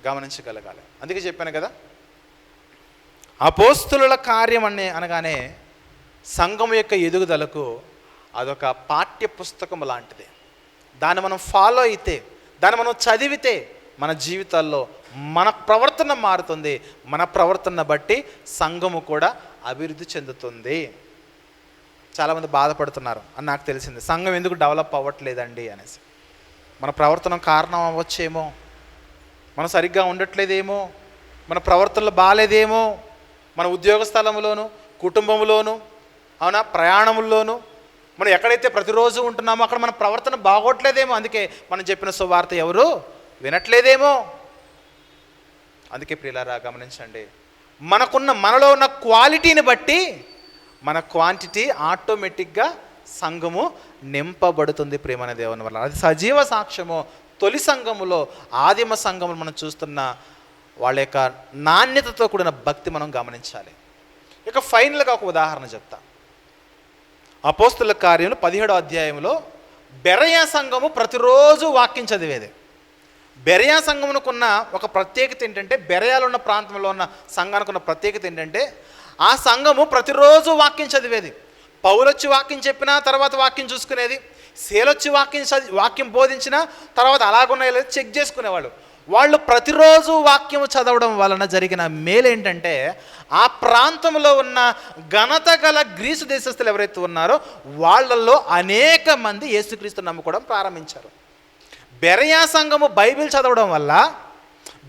గమనించగలగాలి. అందుకే చెప్పాను కదా, అపోస్తుల కార్యం అనగానే సంఘం యొక్క ఎదుగుదలకు అదొక పాఠ్య పుస్తకం లాంటిది. దాన్ని మనం ఫాలో అయితే, దాన్ని మనం చదివితే మన జీవితాల్లో మన ప్రవర్తన మారుతుంది. మన ప్రవర్తన బట్టి సంఘము కూడా అభివృద్ధి చెందుతుంది. చాలామంది బాధపడుతున్నారు అని నాకు తెలిసింది. సంఘం ఎందుకు డెవలప్ అవ్వట్లేదండి అనేసి. మన ప్రవర్తన కారణం అవ్వచ్చేమో, మనం సరిగ్గా ఉండట్లేదేమో, మన ప్రవర్తనలు బాగాలేదేమో, మన ఉద్యోగ స్థలంలోనూ, కుటుంబంలోనూ, అవునా, ప్రయాణముల్లోనూ, మనం ఎక్కడైతే ప్రతిరోజు ఉంటున్నామో అక్కడ మన ప్రవర్తన బాగోట్లేదేమో, అందుకే మనం చెప్పిన సువార్త ఎవరు వినట్లేదేమో. అందుకే ప్రియులారా గమనించండి, మనలో ఉన్న క్వాలిటీని బట్టి మన క్వాంటిటీ ఆటోమేటిక్గా సంఘము నింపబడుతుంది ప్రేమన దేవుని వల్ల. అది సజీవ సాక్ష్యము. తొలి సంఘములో, ఆదిమ సంఘములు మనం చూస్తున్న వాళ్ళ యొక్క నాణ్యతతో కూడిన భక్తి మనం గమనించాలి. ఇక ఫైనల్గా ఒక ఉదాహరణ చెప్తా. అపోస్తుల కార్యములు 17వ అధ్యాయంలో బెరయా సంఘము ప్రతిరోజు వాక్యం చదివేది. బెరయా సంఘమునకున్న ఒక ప్రత్యేకత ఏంటంటే, బెరయాలో ఉన్న ప్రాంతంలో ఉన్న సంఘానికి ఉన్న ప్రత్యేకత ఏంటంటే, ఆ సంఘము ప్రతిరోజు వాక్యం చదివేది. పౌలొచ్చి వాక్యం చెప్పినా తర్వాత వాక్యం చూసుకునేది, సేలొచ్చి వాక్యం బోధించినా తర్వాత అలాగున్న చెక్ చేసుకునేవాళ్ళు. వాళ్ళు ప్రతిరోజు వాక్యము చదవడం వలన జరిగిన మేలేంటంటే, ఆ ప్రాంతంలో ఉన్న ఘనత గల గ్రీసు దేశస్తులు ఎవరైతే ఉన్నారో వాళ్ళల్లో అనేక మంది యేసుక్రీస్తు నమ్ముకోవడం ప్రారంభించారు. బెరయా సంఘము బైబిల్ చదవడం వల్ల,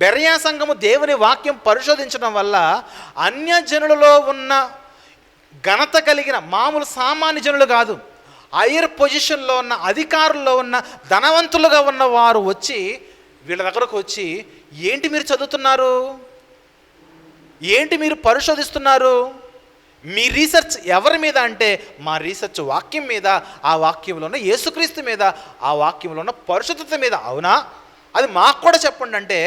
బెరయా సంఘము దేవుని వాక్యం పరిశోధించడం వల్ల అన్యజనులలో ఉన్న ఘనత కలిగిన మామూలు సామాన్య జనులు కాదు, హైయర్ పొజిషన్లో ఉన్న అధికారుల్లో ఉన్న ధనవంతులుగా ఉన్న వారు వచ్చి వీళ్ళ దగ్గరకు వచ్చి, ఏంటి మీరు చదువుతున్నారు, ఏంటి మీరు పరిశోధిస్తున్నారు, మీ రీసెర్చ్ ఎవరి మీద అంటే, మా రీసెర్చ్ వాక్యం మీద, ఆ వాక్యంలో ఉన్న యేసుక్రీస్తు మీద, ఆ వాక్యంలో ఉన్న పరిశుద్ధత మీద. అవునా, అది మాకు కూడా చెప్పండి అంటే,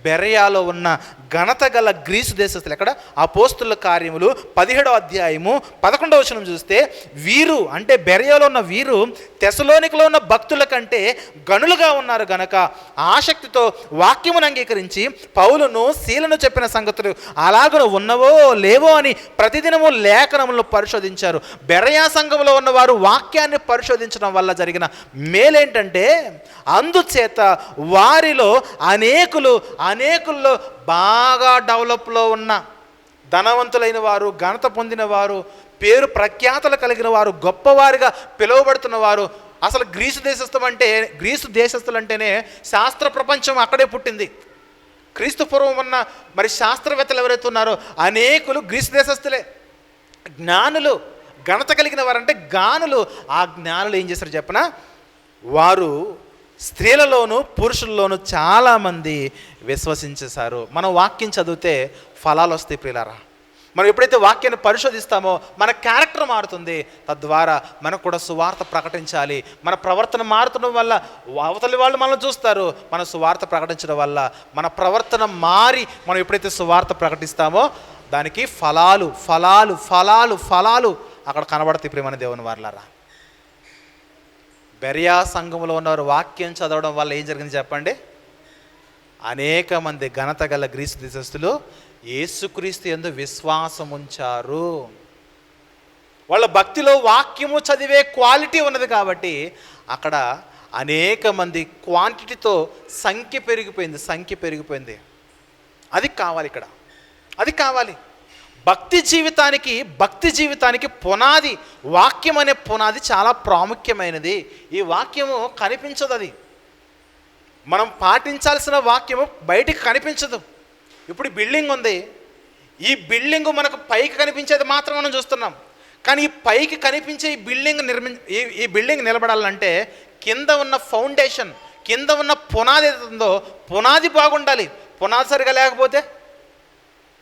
బెరయాలో ఉన్న ఘనత గల గ్రీసు దేశస్తులు, ఎక్కడ అపోస్తుల కార్యములు 17వ అధ్యాయము 11వ వచనం చూస్తే, వీరు అంటే బెరయాలో ఉన్న వీరు తెసలోనికలో ఉన్న భక్తుల కంటే గనులుగా ఉన్నారు గనక ఆసక్తితో వాక్యమును అంగీకరించి పౌలును శీలను చెప్పిన సంగతులు అలాగను ఉన్నవో లేవో అని ప్రతిదినము లేఖనములను పరిశోధించారు. బెరయా సంఘంలో ఉన్నవారు వాక్యాన్ని పరిశోధించడం వల్ల జరిగిన మేలేంటంటే, అందుచేత వారిలో అనేకుల్లో బాగా డెవలప్లో ఉన్న ధనవంతులైన వారు, ఘనత పొందిన వారు, పేరు ప్రఖ్యాతలు కలిగిన వారు, గొప్పవారిగా పిలువబడుతున్న వారు. అసలు గ్రీసు దేశస్తులు అంటేనే శాస్త్ర ప్రపంచం అక్కడే పుట్టింది. క్రీస్తు పూర్వం ఉన్న మరి శాస్త్రవేత్తలు ఎవరైతే ఉన్నారో అనేకులు గ్రీసు దేశస్తులే. జ్ఞానులు, ఘనత కలిగిన వారంటే జ్ఞానులు. ఆ జ్ఞానులు ఏం చేశారు చెప్పనా, వారు స్త్రీలలోనూ పురుషుల్లోనూ చాలామంది విశ్వసించేశారు. మనం వాక్యం చదివితే ఫలాలు వస్తాయి ప్రియులారా. మనం ఎప్పుడైతే వాక్యాన్ని పరిశోధిస్తామో మన క్యారెక్టర్ మారుతుంది. తద్వారా మనకు కూడా సువార్త ప్రకటించాలి. మన ప్రవర్తన మారుతుండడం వల్ల అవతలి వాళ్ళు మనల్ని చూస్తారు. మన సువార్త ప్రకటించడం వల్ల మన ప్రవర్తన మారి మనం ఎప్పుడైతే సువార్త ప్రకటిస్తామో దానికి ఫలాలు ఫలాలు ఫలాలు ఫలాలు అక్కడ కనబడతాయి ప్రియమైన దేవుని వారలారా. బెరయా సంఘంలో ఉన్నవారు వాక్యం చదవడం వల్ల ఏం జరిగింది చెప్పండి, అనేక మంది ఘనత గల గ్రీసు దేశస్తులు యేసుక్రీస్తు యందు విశ్వాసం ఉంచారు. వాళ్ళ భక్తిలో వాక్యము చదివే క్వాలిటీ ఉన్నది కాబట్టి అక్కడ అనేక మంది క్వాంటిటీతో సంఖ్య పెరిగిపోయింది. అది కావాలి ఇక్కడ, అది కావాలి. భక్తి జీవితానికి పునాది, వాక్యం అనే పునాది చాలా ప్రాముఖ్యమైనది. ఈ వాక్యము కనిపించదు, అది మనం పాటించాల్సిన వాక్యము బయటికి కనిపించదు. ఇప్పుడు బిల్డింగ్ ఉంది, ఈ బిల్డింగ్ మనకు పైకి కనిపించేది మాత్రం మనం చూస్తున్నాం. కానీ ఈ పైకి కనిపించే ఈ బిల్డింగ్ నిలబడాలంటే కింద ఉన్న ఫౌండేషన్, కింద ఉన్న పునాది ఏదో పునాది బాగుండాలి. పునాది సరిగా లేకపోతే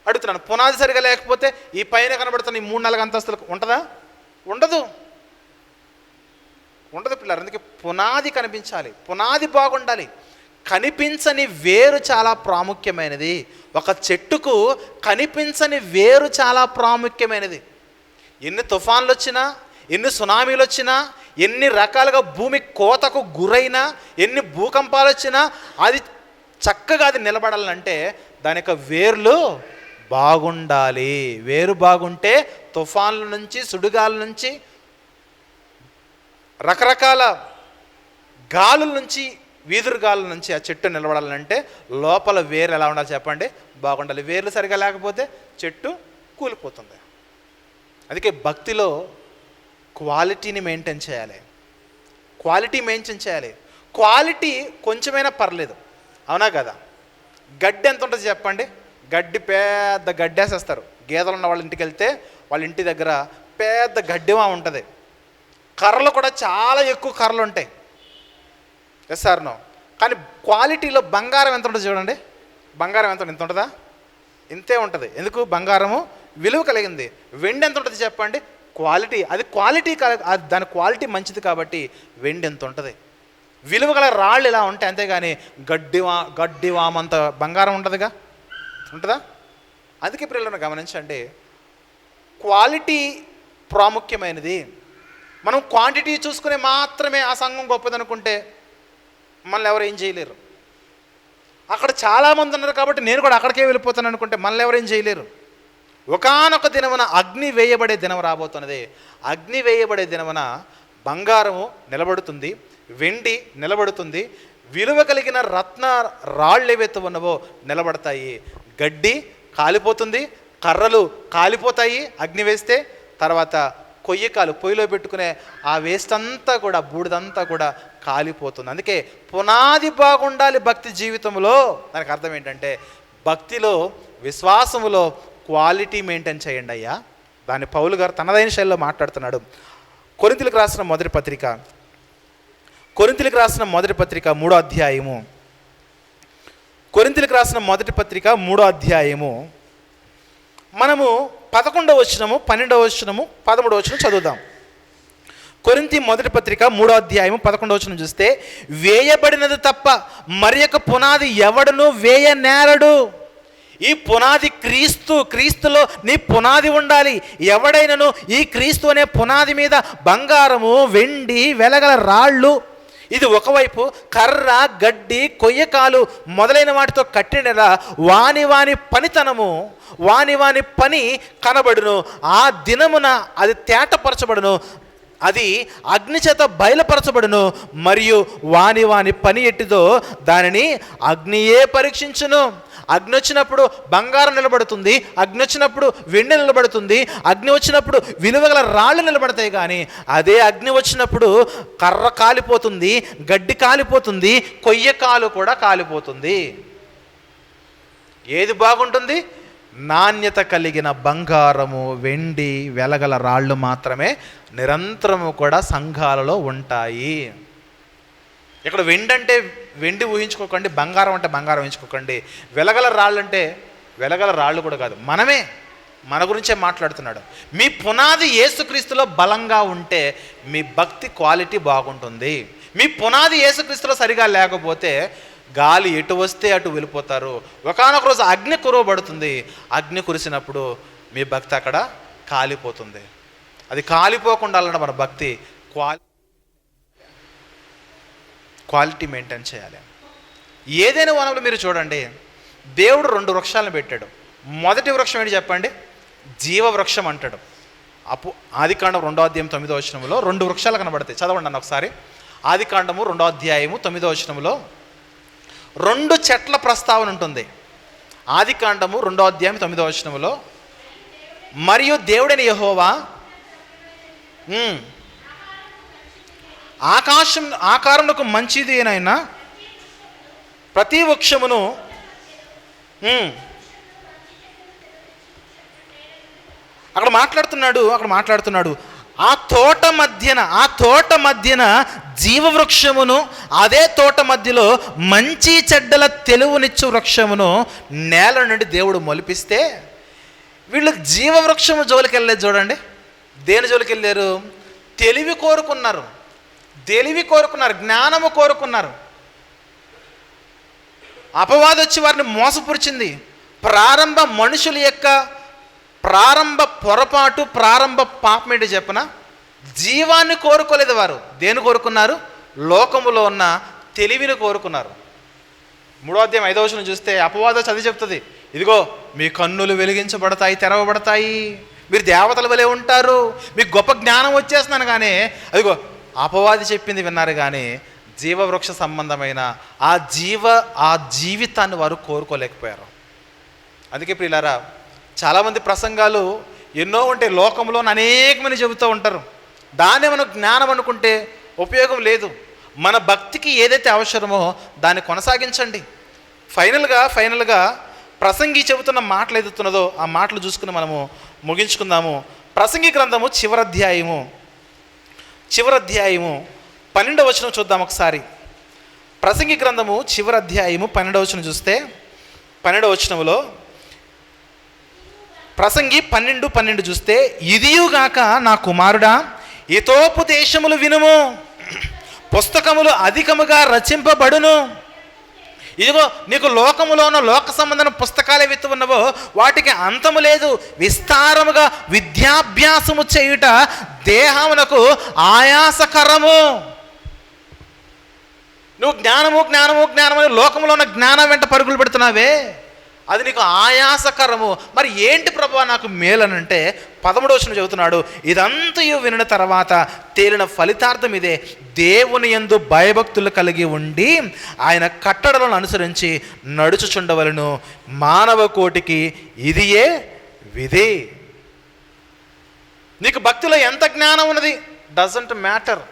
అడుగుతున్నాను, పునాది సరిగా లేకపోతే ఈ పైన కనబడుతున్న ఈ 3-4 అంతస్తులకు ఉంటుందా? ఉండదు పిల్లలు. అందుకే పునాది కనిపించాలి, పునాది బాగుండాలి. కనిపించని వేరు చాలా ప్రాముఖ్యమైనది. ఒక చెట్టుకు కనిపించని వేరు చాలా ప్రాముఖ్యమైనది. ఎన్ని తుఫాన్లు వచ్చినా, ఎన్ని సునామీలు వచ్చినా, ఎన్ని రకాలుగా భూమి కోతకు గురైనా, ఎన్ని భూకంపాలు వచ్చినా అది చక్కగా అది నిలబడాలంటే దాని యొక్క వేర్లు బాగుండాలి. వేరు బాగుంటే తుఫాన్ల నుంచి, సుడిగాల నుంచి, రకరకాల గాలుల నుంచి, వీధురుగాల నుంచి ఆ చెట్టు నిలబడాలంటే లోపల వేరు ఎలా ఉండాలి చెప్పండి, బాగుండాలి. వేర్లు సరిగా లేకపోతే చెట్టు కూలిపోతుంది. అందుకే భక్తిలో క్వాలిటీని మెయింటైన్ చేయాలి. క్వాలిటీ మెయింటైన్ చేయాలి. క్వాలిటీ కొంచెమైనా పర్లేదు, అవునా కదా? గడ్డి ఎంత ఉంటుంది చెప్పండి? గడ్డి పెద్ద గడ్డేసేస్తారు. గేదెలు ఉన్న వాళ్ళ ఇంటికి వెళ్తే వాళ్ళ ఇంటి దగ్గర పెద్ద గడ్డిమా ఉంటుంది. కర్రలు కూడా చాలా ఎక్కువ కర్రలు ఉంటాయి. Yes sir no? కానీ క్వాలిటీలో బంగారం ఎంత ఉంటుంది చూడండి. బంగారం ఎంత ఇంత ఉంటుందా? ఇంతే ఉంటుంది. ఎందుకు? బంగారము విలువ కలిగింది. వెండి ఎంత ఉంటుంది చెప్పండి? క్వాలిటీ, అది క్వాలిటీ దాని క్వాలిటీ మంచిది కాబట్టి వెండి ఎంత ఉంటుంది. విలువ గల రాళ్ళు ఇలా ఉంటాయి, అంతేగాని గడ్డివామంత బంగారం ఉంటుందిగా, ఉంటుందా? అందుకే పిల్లలను గమనించండి, క్వాలిటీ ప్రాముఖ్యమైనది. మనం క్వాంటిటీ చూసుకునే మాత్రమే ఆ సంఘం గొప్పదనుకుంటే మనల్ని ఎవరు ఏం చేయలేరు. అక్కడ చాలామంది ఉన్నారు కాబట్టి నేను కూడా అక్కడికే వెళ్ళిపోతాను అనుకుంటే మనల్ని ఎవరు ఏం చేయలేరు. ఒకానొక దినమున అగ్ని వేయబడే దినం రాబోతున్నది. అగ్ని వేయబడే దినమున బంగారము నిలబడుతుంది, వెండి నిలబడుతుంది, విలువ కలిగిన రత్న రాళ్ళు ఏవైతే ఉన్నవో నిలబడతాయి. గడ్డి కాలిపోతుంది, కర్రలు కాలిపోతాయి అగ్ని వేస్తే. తర్వాత కొయ్యకాలు పొయ్యిలో పెట్టుకునే ఆ వేస్ట్ అంతా కూడా, బూడిదంతా కూడా కాలిపోతుంది. అందుకే పునాది బాగుండాలి భక్తి జీవితంలో. దానికి అర్థం ఏంటంటే భక్తిలో, విశ్వాసములో క్వాలిటీ మెయింటైన్ చేయండి అయ్యా. దాన్ని పౌలు గారు తనదైన శైలిలో మాట్లాడుతున్నాడు. కొరింథీయులకు రాసిన మొదటి పత్రిక 3వ అధ్యాయము. కొరింథీయులకు రాసిన మొదటి పత్రిక 3వ అధ్యాయము. మనము 11వ వచనము, 12వ వచనము, 13వ వచనం చదువుదాం. కొరింథీ మొదటి పత్రిక 3వ అధ్యాయము 11వ వచనం చూస్తే, వేయబడినది తప్ప మరి యొక్క పునాది ఎవడును వేయనేరడు. ఈ పునాది క్రీస్తు. క్రీస్తులో నీ పునాది ఉండాలి. ఎవడైనను ఈ క్రీస్తు అనే పునాది మీద బంగారము, వెండి, వెలగల రాళ్ళు, ఇది ఒకవైపు కర్ర, గడ్డి, కొయ్యకాలు మొదలైన వాటితో కట్టినలా వాని పనితనము, వాని పని కనబడును. ఆ దినమున అది తేటపరచబడును, అది అగ్ని చేత బయలుపరచబడును. మరియు వాని పని ఎట్టిదో దానిని అగ్నియే పరీక్షించును. అగ్ని వచ్చినప్పుడు బంగారం నిలబడుతుంది, అగ్ని వచ్చినప్పుడు వెండి నిలబడుతుంది, అగ్ని వచ్చినప్పుడు విలువగల రాళ్ళు నిలబడతాయి. కానీ అదే అగ్ని వచ్చినప్పుడు కర్ర కాలిపోతుంది, గడ్డి కాలిపోతుంది, కొయ్యకాలు కూడా కాలిపోతుంది. ఏది బాగుంటుంది? నాణ్యత కలిగిన బంగారము, వెండి, వెలగల రాళ్ళు మాత్రమే నిరంతరము కూడా సంఘాలలో ఉంటాయి. ఇక్కడ వెండి అంటే వెండి ఊహించుకోకండి, బంగారం అంటే బంగారం ఊహించుకోకండి. వెలగల రాళ్ళు అంటే వెలగల రాళ్ళు కూడా కాదు, మనమే, మన గురించే మాట్లాడుతున్నాడు. మీ పునాది యేసుక్రీస్తులో బలంగా ఉంటే మీ భక్తి క్వాలిటీ బాగుంటుంది. మీ పునాది యేసుక్రీస్తులో సరిగా లేకపోతే గాలి ఎటు వస్తే అటు వెళ్ళిపోతారు. ఒకానొక రోజు అగ్ని కురవబడుతుంది. అగ్ని కురిసినప్పుడు మీ భక్తి అక్కడ కాలిపోతుంది. అది కాలిపోకుండా మన భక్తి క్వాలిటీ మెయింటైన్ చేయాలి. ఏదైనా వనంలో మీరు చూడండి, దేవుడు 2 వృక్షాలను పెట్టాడు. మొదటి వృక్షం ఏంటి చెప్పండి? జీవవృక్షం అంటాడు. ఆదికాండం 2వ అధ్యాయం 9వ వచనంలో 2 వృక్షాలు కనబడతాయి. చదవండి అన్న ఒకసారి. ఆదికాండము 2వ అధ్యాయము 9వ వచనంలో 2 చెట్ల ప్రస్తావన ఉంటుంది. ఆదికాండము 2వ అధ్యాయం 9వ వచనంలో, మరియు దేవుడైన యెహోవా ఆకారమునకు మంచిది అయినా ప్రతి వృక్షమును అక్కడ మాట్లాడుతున్నాడు ఆ తోట మధ్యన జీవవృక్షమును, అదే తోట మధ్యలో మంచి చెడ్డల తెలుగునిచ్చు వృక్షమును నేల నుండి దేవుడు మొలిపిస్తే, వీళ్ళు జీవవృక్షము జోలికి వెళ్ళలేదు. చూడండి, దేని జోలికి వెళ్ళారు? తెలివి కోరుకున్నారు, జ్ఞానము కోరుకున్నారు. అపవాది వచ్చి వారిని మోసపురిచింది. మనుషుల యొక్క ప్రారంభ పొరపాటు, ప్రారంభ పాపం ఏంటి చెప్పనా? జీవాన్ని కోరుకోలేదు వారు. దేని కోరుకున్నారు? లోకములో ఉన్న తెలివిని కోరుకున్నారు. 3వ అధ్యాయం 5వ వచనం చూస్తే అపవాదం చదివి చెప్తుంది, ఇదిగో మీ కన్నులు వెలిగించబడతాయి, తెరవబడతాయి, మీరు దేవతల వలె ఉంటారు, మీకు గొప్ప జ్ఞానం వచ్చేస్తున్నాను. కానీ అదిగో అపవాది చెప్పింది విన్నారు, కానీ జీవవృక్ష సంబంధమైన ఆ జీవితాన్ని వారు కోరుకోలేకపోయారు. అందుకే ప్రియులారా, చాలామంది ప్రసంగాలు ఎన్నో ఉంటాయి, లోకంలో అనేకమంది చెబుతూ ఉంటారు, దాన్ని మనం జ్ఞానం అనుకుంటే ఉపయోగం లేదు. మన భక్తికి ఏదైతే అవసరమో దాన్ని కొనసాగించండి. ఫైనల్గా ప్రసంగి చెబుతున్న మాటలు ఎదుగుతున్నదో ఆ మాటలు చూసుకుని మనము ముగించుకుందాము. ప్రసంగి గ్రంథము చివరి అధ్యాయము 12వ వచనం చూద్దాం ఒకసారి. ప్రసంగి గ్రంథము చివరి అధ్యాయము 12వ వచనం చూస్తే 12వ వచనంలో ప్రసంగి 12 చూస్తే, ఇదియుగాక నా కుమారుడా, హితోపదేశములు వినుము, పుస్తకములు అధికముగా రచింపబడును. ఇదిగో నీకు లోకములో ఉన్న లోక సంబంధమైన పుస్తకాలు ఏవైతే ఉన్నవో వాటికి అంతము లేదు. విస్తారముగా విద్యాభ్యాసము చేయుట దేహమునకు ఆయాసకరము. నువ్వు జ్ఞానము లోకంలో ఉన్న జ్ఞానం వెంట పరుగులు పెడుతున్నావే, అది నీకు ఆయాసకరము. మరి ఏంటి ప్రభువా నాకు మేలనంటే 13వ వచనం చెబుతున్నాడు, ఇదంతయు వినిన తర్వాత తేలిన ఫలితార్థం ఇదే, దేవుని యందు భయభక్తులు కలిగి ఉండి ఆయన కట్టడలను అనుసరించి నడుచుచుండవలను, మానవ కోటికి ఇదియే విధి. నీకు భక్తిలో ఎంత జ్ఞానం ఉన్నది డజంట్ మ్యాటర్.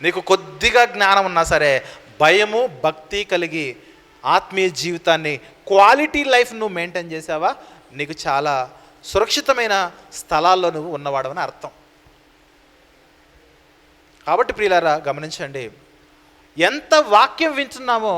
నీకు కొద్దిగా జ్ఞానం ఉన్నా సరే భయము భక్తి కలిగి ఆత్మీయ జీవితాన్ని క్వాలిటీ లైఫ్ నువ్వు మెయింటైన్ చేసావా, నీకు చాలా సురక్షితమైన స్థలాల్లో నువ్వు ఉన్నవాడవని అర్థం. కాబట్టి ప్రియులారా గమనించండి, ఎంత వాక్యం వింటున్నామో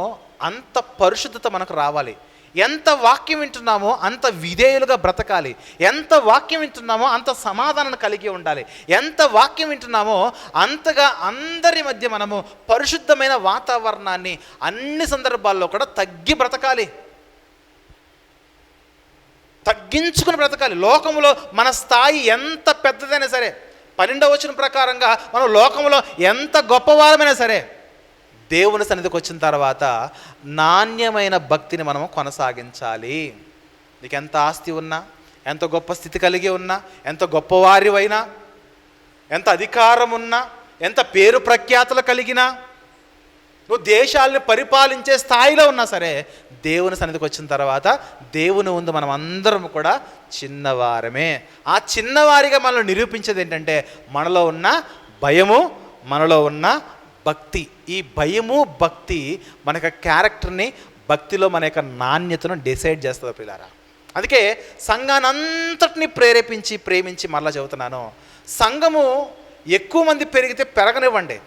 అంత పరిశుద్ధత మనకు రావాలి. ఎంత వాక్యం వింటున్నామో అంత విధేయులుగా బ్రతకాలి. ఎంత వాక్యం వింటున్నామో అంత సమాధానాన్ని కలిగి ఉండాలి. ఎంత వాక్యం వింటున్నామో అంతగా అందరి మధ్య మనము పరిశుద్ధమైన వాతావరణాన్ని అన్ని సందర్భాల్లో కూడా తగ్గి బ్రతకాలి, తగ్గించుకుని బ్రతకాలి. లోకంలో మన స్థాయి ఎంత పెద్దదైనా సరే, 12వ వచనం ప్రకారంగా మనం లోకంలో ఎంత గొప్పవారమైనా సరే దేవుని సన్నిధికి వచ్చిన తర్వాత నాణ్యమైన భక్తిని మనం కొనసాగించాలి. నీకు ఎంత ఆస్తి ఉన్నా, ఎంత గొప్ప స్థితి కలిగి ఉన్నా, ఎంత గొప్పవారివైనా, ఎంత అధికారం ఉన్నా, ఎంత పేరు ప్రఖ్యాతులు కలిగినా, నువ్వు దేశాలను పరిపాలించే స్థాయిలో ఉన్నా సరే దేవుని సన్నిధికి వచ్చిన తర్వాత దేవుని ముందు మనం అందరం కూడా చిన్నవారమే. ఆ చిన్నవారిగా మనల్ని నిరూపించేది ఏంటంటే మనలో ఉన్న భయము, మనలో ఉన్న భక్తి. ఈ భయము భక్తి మన యొక్క క్యారెక్టర్ని, భక్తిలో మన యొక్క నాణ్యతను డిసైడ్ చేస్తుంది పిల్లారా. అందుకే సంఘాన్ని అంతటిని ప్రేమించి మరలా చెబుతున్నాను, సంఘము ఎక్కువ మంది పెరిగితే పెరగనివ్వండి.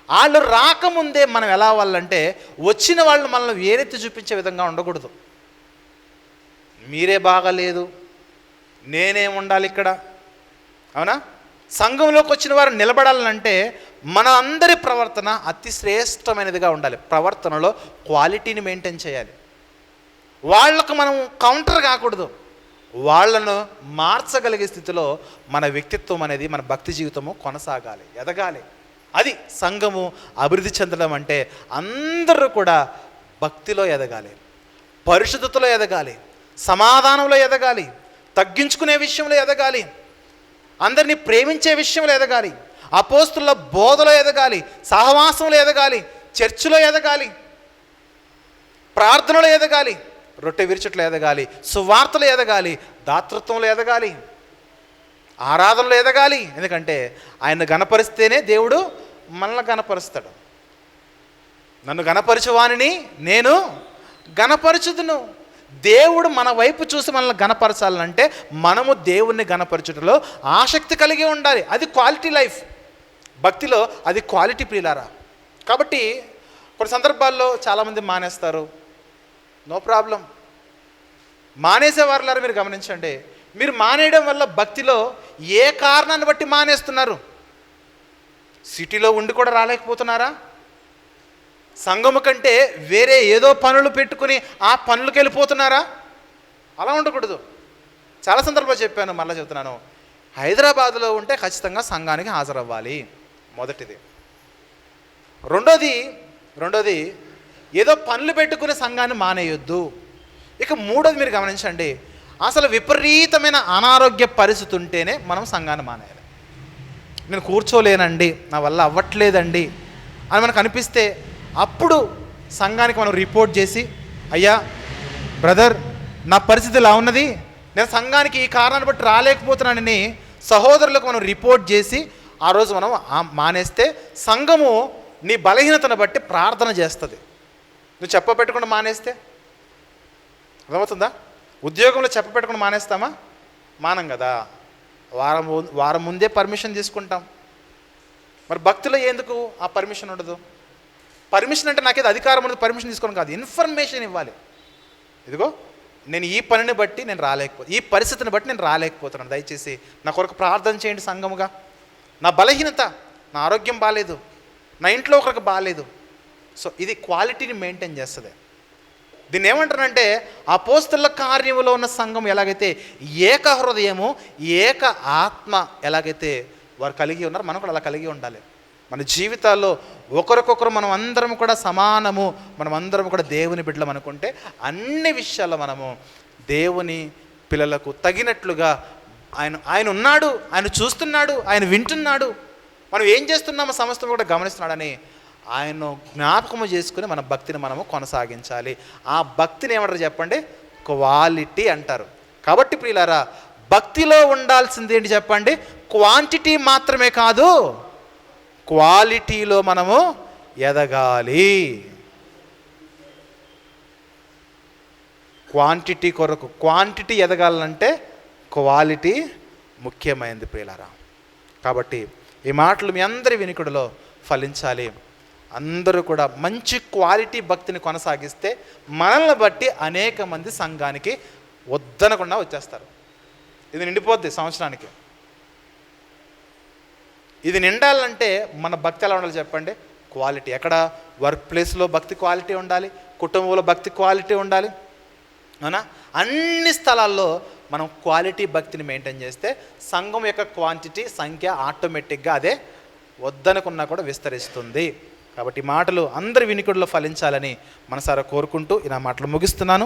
వాళ్ళు రాకముందే మనం ఎలా అవ్వాలంటే వచ్చిన వాళ్ళు మనల్ని వేరెత్తి చూపించే విధంగా ఉండకూడదు. మీరే బాగాలేదు, నేనేం ఉండాలి ఇక్కడ, అవునా? సంఘంలోకి వచ్చిన వారు నిలబడాలంటే మన అందరి ప్రవర్తన అతి శ్రేష్టమైనదిగా ఉండాలి. ప్రవర్తనలో క్వాలిటీని మెయింటైన్ చేయాలి. వాళ్లకు మనం కౌంటర్ కాకూడదు. వాళ్లను మార్చగలిగే స్థితిలో మన వ్యక్తిత్వం అనేది, మన భక్తి జీవితము కొనసాగాలి, ఎదగాలి. అది సంఘము అభివృద్ధి చెందడం అంటే. అందరూ కూడా భక్తిలో ఎదగాలి, పరిశుద్ధతలో ఎదగాలి, సమాధానంలో ఎదగాలి, తగ్గించుకునే విషయంలో ఎదగాలి, అందరినీ ప్రేమించే విషయంలో ఎదగాలి, అపోస్తుల బోధలో ఎదగాలి, సహవాసంలో ఎదగాలి, చర్చిలో ఎదగాలి, ప్రార్థనలో ఎదగాలి, రొట్టె విరుచుట్లో ఎదగాలి, సువార్తలో ఎదగాలి, దాతృత్వంలో ఎదగాలి, ఆరాధనలో ఎదగాలి. ఎందుకంటే ఆయన గణపరిస్తేనే దేవుడు మనల్ని గణపరుస్తాడు. నన్ను గణపరచువానిని నేను గణపరచుదును. దేవుడు మన వైపు చూసి మనల్ని గణపరచాలంటే మనము దేవుణ్ణి గణపరచుటలో ఆసక్తి కలిగి ఉండాలి. అది క్వాలిటీ లైఫ్. భక్తిలో అది క్వాలిటీ ప్రియులారా. కాబట్టి కొన్ని సందర్భాల్లో చాలామంది మానేస్తారు, నో ప్రాబ్లం. మానేసేవారులారా మీరు గమనించండి, మీరు మానేయడం వల్ల భక్తిలో ఏ కారణాన్ని బట్టి మానేస్తున్నారు? సిటీలో ఉండి కూడా రాలేకపోతున్నారా? సంఘము కంటే వేరే ఏదో పనులు పెట్టుకుని ఆ పనులకు వెళ్ళిపోతున్నారా? అలా ఉండకూడదు. చాలా సందర్భాలు చెప్పాను, మళ్ళీ చెప్తున్నాను. హైదరాబాద్లో ఉంటే ఖచ్చితంగా సంఘానికి హాజరవ్వాలి, మొదటిది. రెండోది ఏదో పనులు పెట్టుకుని సంఘాన్ని మానేయొద్దు. ఇక మూడోది మీరు గమనించండి, అసలు విపరీతమైన అనారోగ్య పరిస్థితి ఉంటేనే మనం సంఘాన్ని మానేయాలి. నేను కూర్చోలేనండి, నా వల్ల అవ్వట్లేదండి అని మనకు అనిపిస్తే అప్పుడు సంఘానికి మనం రిపోర్ట్ చేసి, అయ్యా బ్రదర్ నా పరిస్థితి ఇలా ఉన్నది, నేను సంఘానికి ఈ కారణాన్ని బట్టి రాలేకపోతున్నానని సహోదరులకు మనం రిపోర్ట్ చేసి ఆ రోజు మనం మానేస్తే సంఘము నీ బలహీనతను బట్టి ప్రార్థన చేస్తుంది. నువ్వు చెప్పపెట్టకుండా మానేస్తే అర్థమవుతుందా? ఉద్యోగంలో చెప్పపెట్టకుండా మానేస్తామా? మానం కదా. వారం ముందే పర్మిషన్ తీసుకుంటాం. మరి భక్తిలో ఎందుకు ఆ పర్మిషన్ ఉండదు? పర్మిషన్ అంటే నాకేదో అధికారం ఉండదు, పర్మిషన్ తీసుకోవడం కాదు, ఇన్ఫర్మేషన్ ఇవ్వాలి. ఇదిగో నేను ఈ పనిని బట్టి నేను ఈ పరిస్థితిని బట్టి నేను రాలేకపోతున్నాను, దయచేసి నా కొరకు ప్రార్థన చేయండి సంఘముగా. నా బలహీనత, నా ఆరోగ్యం బాగాలేదు, నా ఇంట్లో ఒకరికి బాగాలేదు. సో ఇది క్వాలిటీని మెయింటైన్ చేస్తుంది. దీన్ని ఏమంటారంటే అపోస్తలుల కార్యములో ఉన్న సంఘం ఎలాగైతే ఏక హృదయము ఏక ఆత్మ ఎలాగైతే వారు కలిగి ఉన్నారో మనం కూడా అలా కలిగి ఉండాలి. మన జీవితాల్లో ఒకరికొకరు మనం అందరం కూడా సమానము, మనం అందరం కూడా దేవుని బిడ్డలం అనుకుంటే అన్ని విషయాల్లో మనము దేవుని పిల్లలకు తగినట్లుగా ఆయన ఉన్నాడు, ఆయన చూస్తున్నాడు, ఆయన వింటున్నాడు, మనం ఏం చేస్తున్నామో సమస్తం కూడా గమనిస్తున్నాడని ఆయన జ్ఞాపకము చేసుకుని మన భక్తిని మనము కొనసాగించాలి. ఆ భక్తిని ఏమంటారు చెప్పండి? క్వాలిటీ అంటారు. కాబట్టి ప్రియులారా, భక్తిలో ఉండాల్సింది ఏంటి చెప్పండి? క్వాంటిటీ మాత్రమే కాదు, క్వాలిటీలో మనము ఎదగాలి. క్వాంటిటీ కొరకు క్వాంటిటీ ఎదగాలంటే క్వాలిటీ ముఖ్యమైనది ప్రియులారా. కాబట్టి ఈ మాటలు మీ అందరి వినికిడిలో ఫలించాలి. అందరూ కూడా మంచి క్వాలిటీ భక్తిని కొనసాగిస్తే మనల్ని బట్టి అనేక మంది సంఘానికి వద్దనకుండా వచ్చేస్తారు. ఇది నిండిపోద్ది సంవత్సరానికి. ఇది నిండాలంటే మన భక్తి ఎలా ఉండాలి చెప్పండి? క్వాలిటీ. ఎక్కడ? వర్క్ ప్లేస్లో భక్తి క్వాలిటీ ఉండాలి, కుటుంబంలో భక్తి క్వాలిటీ ఉండాలి, అవునా? అన్ని స్థలాల్లో మనం క్వాలిటీ భక్తిని మెయింటైన్ చేస్తే సంఘం యొక్క క్వాంటిటీ సంఖ్య ఆటోమేటిక్గా అదే వద్దనుకున్నా కూడా విస్తరిస్తుంది. కాబట్టి మాటలు అందరి వినికిడిలో ఫలించాలని మనసారా కోరుకుంటూ నా మాటలు ముగిస్తున్నాను.